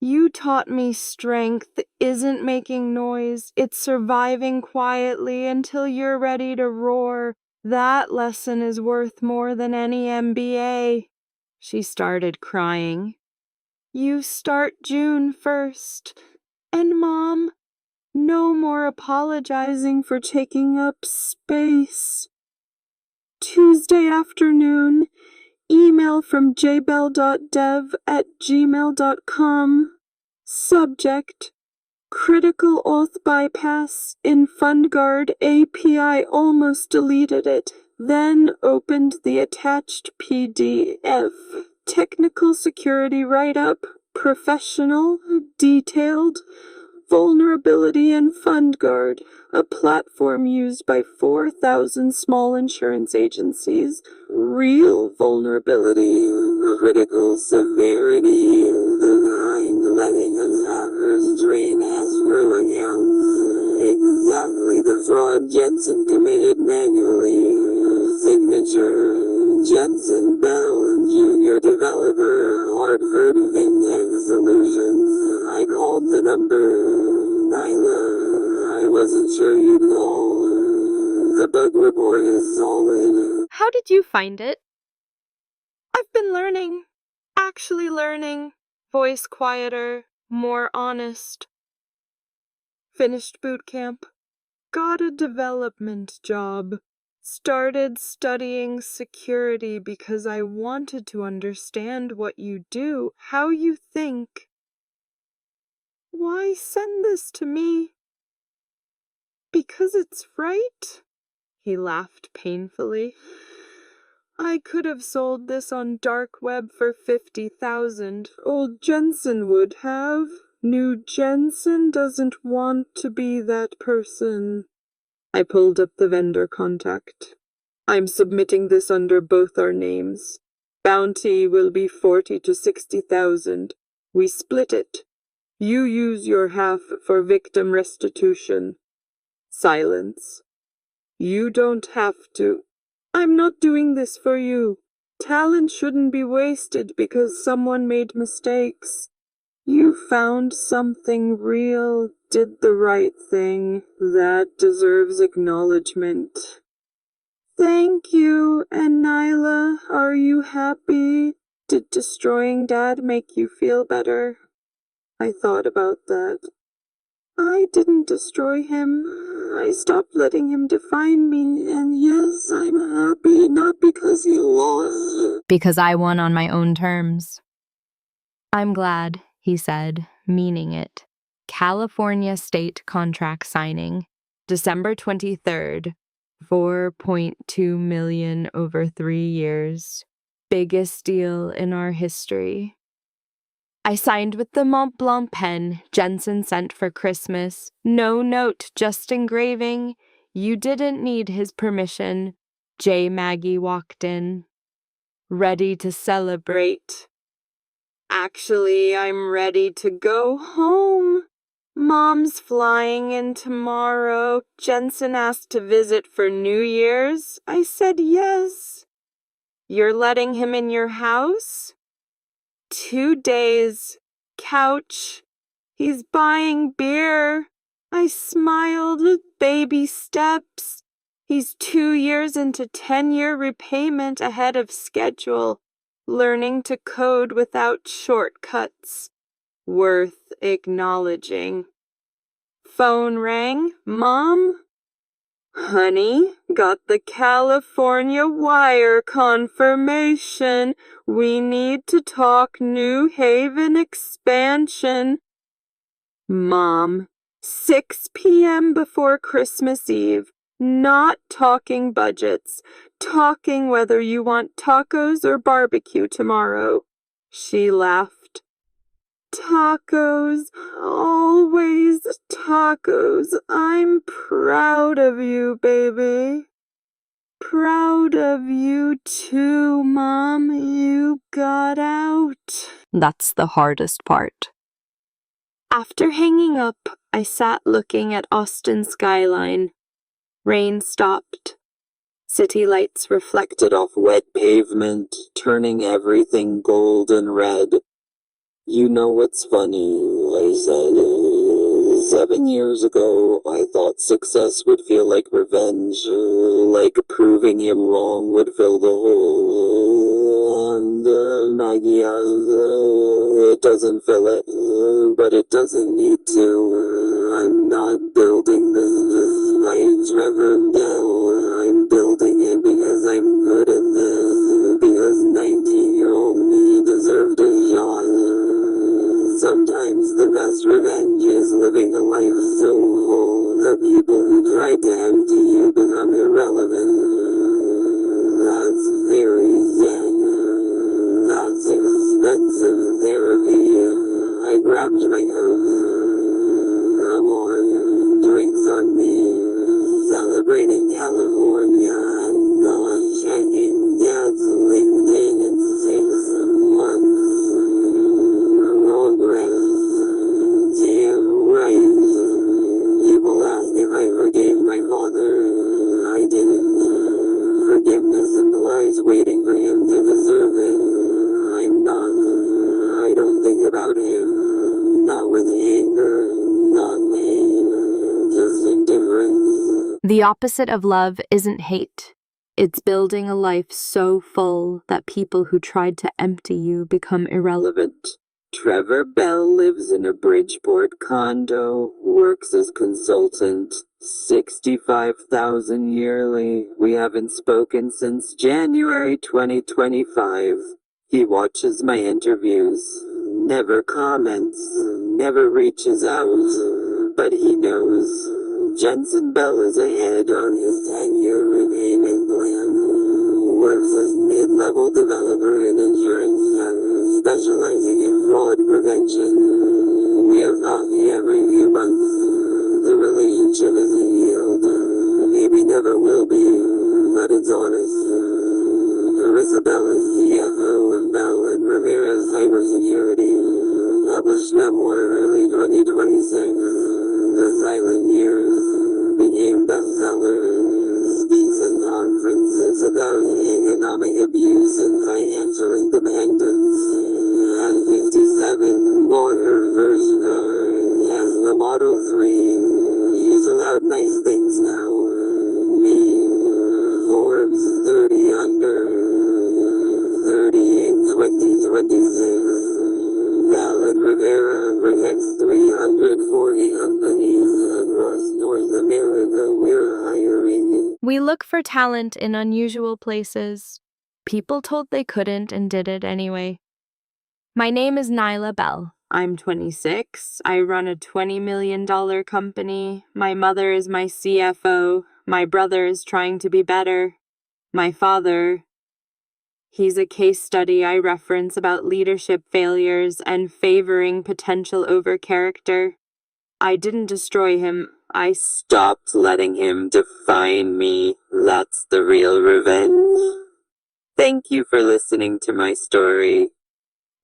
You taught me strength isn't making noise, it's surviving quietly until you're ready to roar. That lesson is worth more than any MBA. She started crying. You start June 1st. And Mom, no more apologizing for taking up space. Tuesday afternoon, email from jbell.dev@gmail.com. Subject, critical auth bypass in FundGuard API. Almost deleted it. Then opened the attached PDF. Technical security write-up, professional, detailed, vulnerability in FundGuard, a platform used by 4,000 small insurance agencies. Real vulnerability, critical severity, the kind letting attackers drain escrow accounts. Exactly the fraud Jensen committed manually. Signature, Jensen Bell, Junior Developer. However, Hartford Fintech Solutions, I called the number. Nyla, I wasn't sure you'd call. The bug report is solid. How did you find it? I've been learning. Actually learning. Voice quieter, more honest. Finished boot camp. Got a development job. Started studying security because I wanted to understand what you do, how you think. Why send this to me? Because it's right? He laughed painfully. I could have sold this on dark web for 50,000. Old Jensen would have. New Jensen doesn't want to be that person. I pulled up the vendor contact. I'm submitting this under both our names. Bounty will be 40 to 60,000. We split it. You use your half for victim restitution. Silence. You don't have to. I'm not doing this for you. Talent shouldn't be wasted because someone made mistakes. You found something real, did the right thing. That deserves acknowledgement. Thank you, and Nyla, are you happy? Did destroying Dad make you feel better? I thought about that. I didn't destroy him. I stopped letting him define me, and yes, I'm happy, not because he lost. Because I won on my own terms. I'm glad, he said, meaning it. California State contract signing, December 23rd, 4.2 million over 3 years. Biggest deal in our history. I signed with the Mont Blanc pen Jensen sent for Christmas. No note, just engraving. You didn't need his permission. J. Maggie walked in, ready to celebrate. Actually, I'm ready to go home. Mom's flying in tomorrow. Jensen asked to visit for New Year's. I said yes. You're letting him in your house? 2 days. Couch. He's buying beer. I smiled with baby steps. He's 2 years into 10-year repayment ahead of schedule, learning to code without shortcuts. Worth acknowledging. Phone rang. Mom? Honey, got the California wire confirmation. We need to talk New Haven expansion. Mom, 6 p.m. before Christmas Eve. Not talking budgets. Talking whether you want tacos or barbecue tomorrow. She laughed. Tacos, always tacos. I'm proud of you, baby. Proud of you too, Mom. You got out. That's the hardest part. After hanging up, I sat looking at Austin skyline. Rain stopped. City lights reflected off Wet pavement, turning everything gold and red. You know what's funny, I said. 7 years ago, I thought success would feel like revenge, like proving him wrong would fill the hole. And Maggie, it doesn't fill it, but it doesn't need to. I'm not building this by Trevor Bell. I'm building it because I'm good at this, because 19-year-old me deserved a shot. Sometimes the best revenge is living a life so full, the people who tried to empty you become irrelevant. That's very zen. That's expensive therapy. I grabbed my come on, drinks on me. Celebrating California and not checking Dad's LinkedIn in 6 months. Damn right. People ask if I forgave my father. I didn't. Forgiveness implies waiting for him to deserve it. I'm not about him. Not with anger, not me, just indifference. The opposite of love isn't hate. It's building a life so full that people who tried to empty you become irrelevant. Trevor Bell lives in a Bridgeport condo, works as consultant, $65,000 yearly. We haven't spoken since January 2025. He watches my interviews, never comments, never reaches out, but he knows. Jensen Bell is ahead on his 10-year repayment plan. Works as mid-level developer in insurance, specializing in fraud prevention. We have coffee every few months. The relationship isn't healed. Maybe never will be, but it's honest. Carissa Bell is CFO of Bell and Rivera Cybersecurity. Published memoir early 2026. The Silent Years became bestsellers, speaks at conferences about economic abuse and financial independence. At 57, bought her first car, has the Model 3. She's allowed nice things now. Me, Forbes 30 under, 30 in 2026. Alan Rivera protects 340 companies across North America. We're hiring. We look for talent in unusual places. People told they couldn't and did it anyway. My name is Nyla Bell. I'm 26. I run a $20 million company. My mother is my CFO. My brother is trying to be better. My father, he's a case study I reference about leadership failures and favoring potential over character. I didn't destroy him. I Stopped letting him define me. That's the real revenge. Thank you for listening to my story.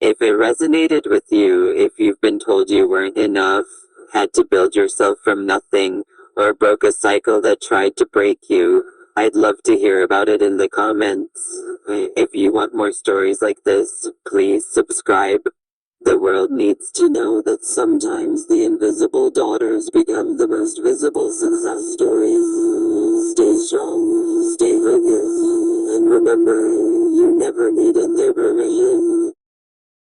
If it resonated with you, if you've been told you weren't enough, had to build yourself from nothing, or broke a cycle that tried to break you, I'd love to hear about it in the comments. If you want more stories like this, please subscribe. The world needs to know that sometimes the invisible daughters become the most visible success stories. Stay strong, stay focused, and remember, you never needed their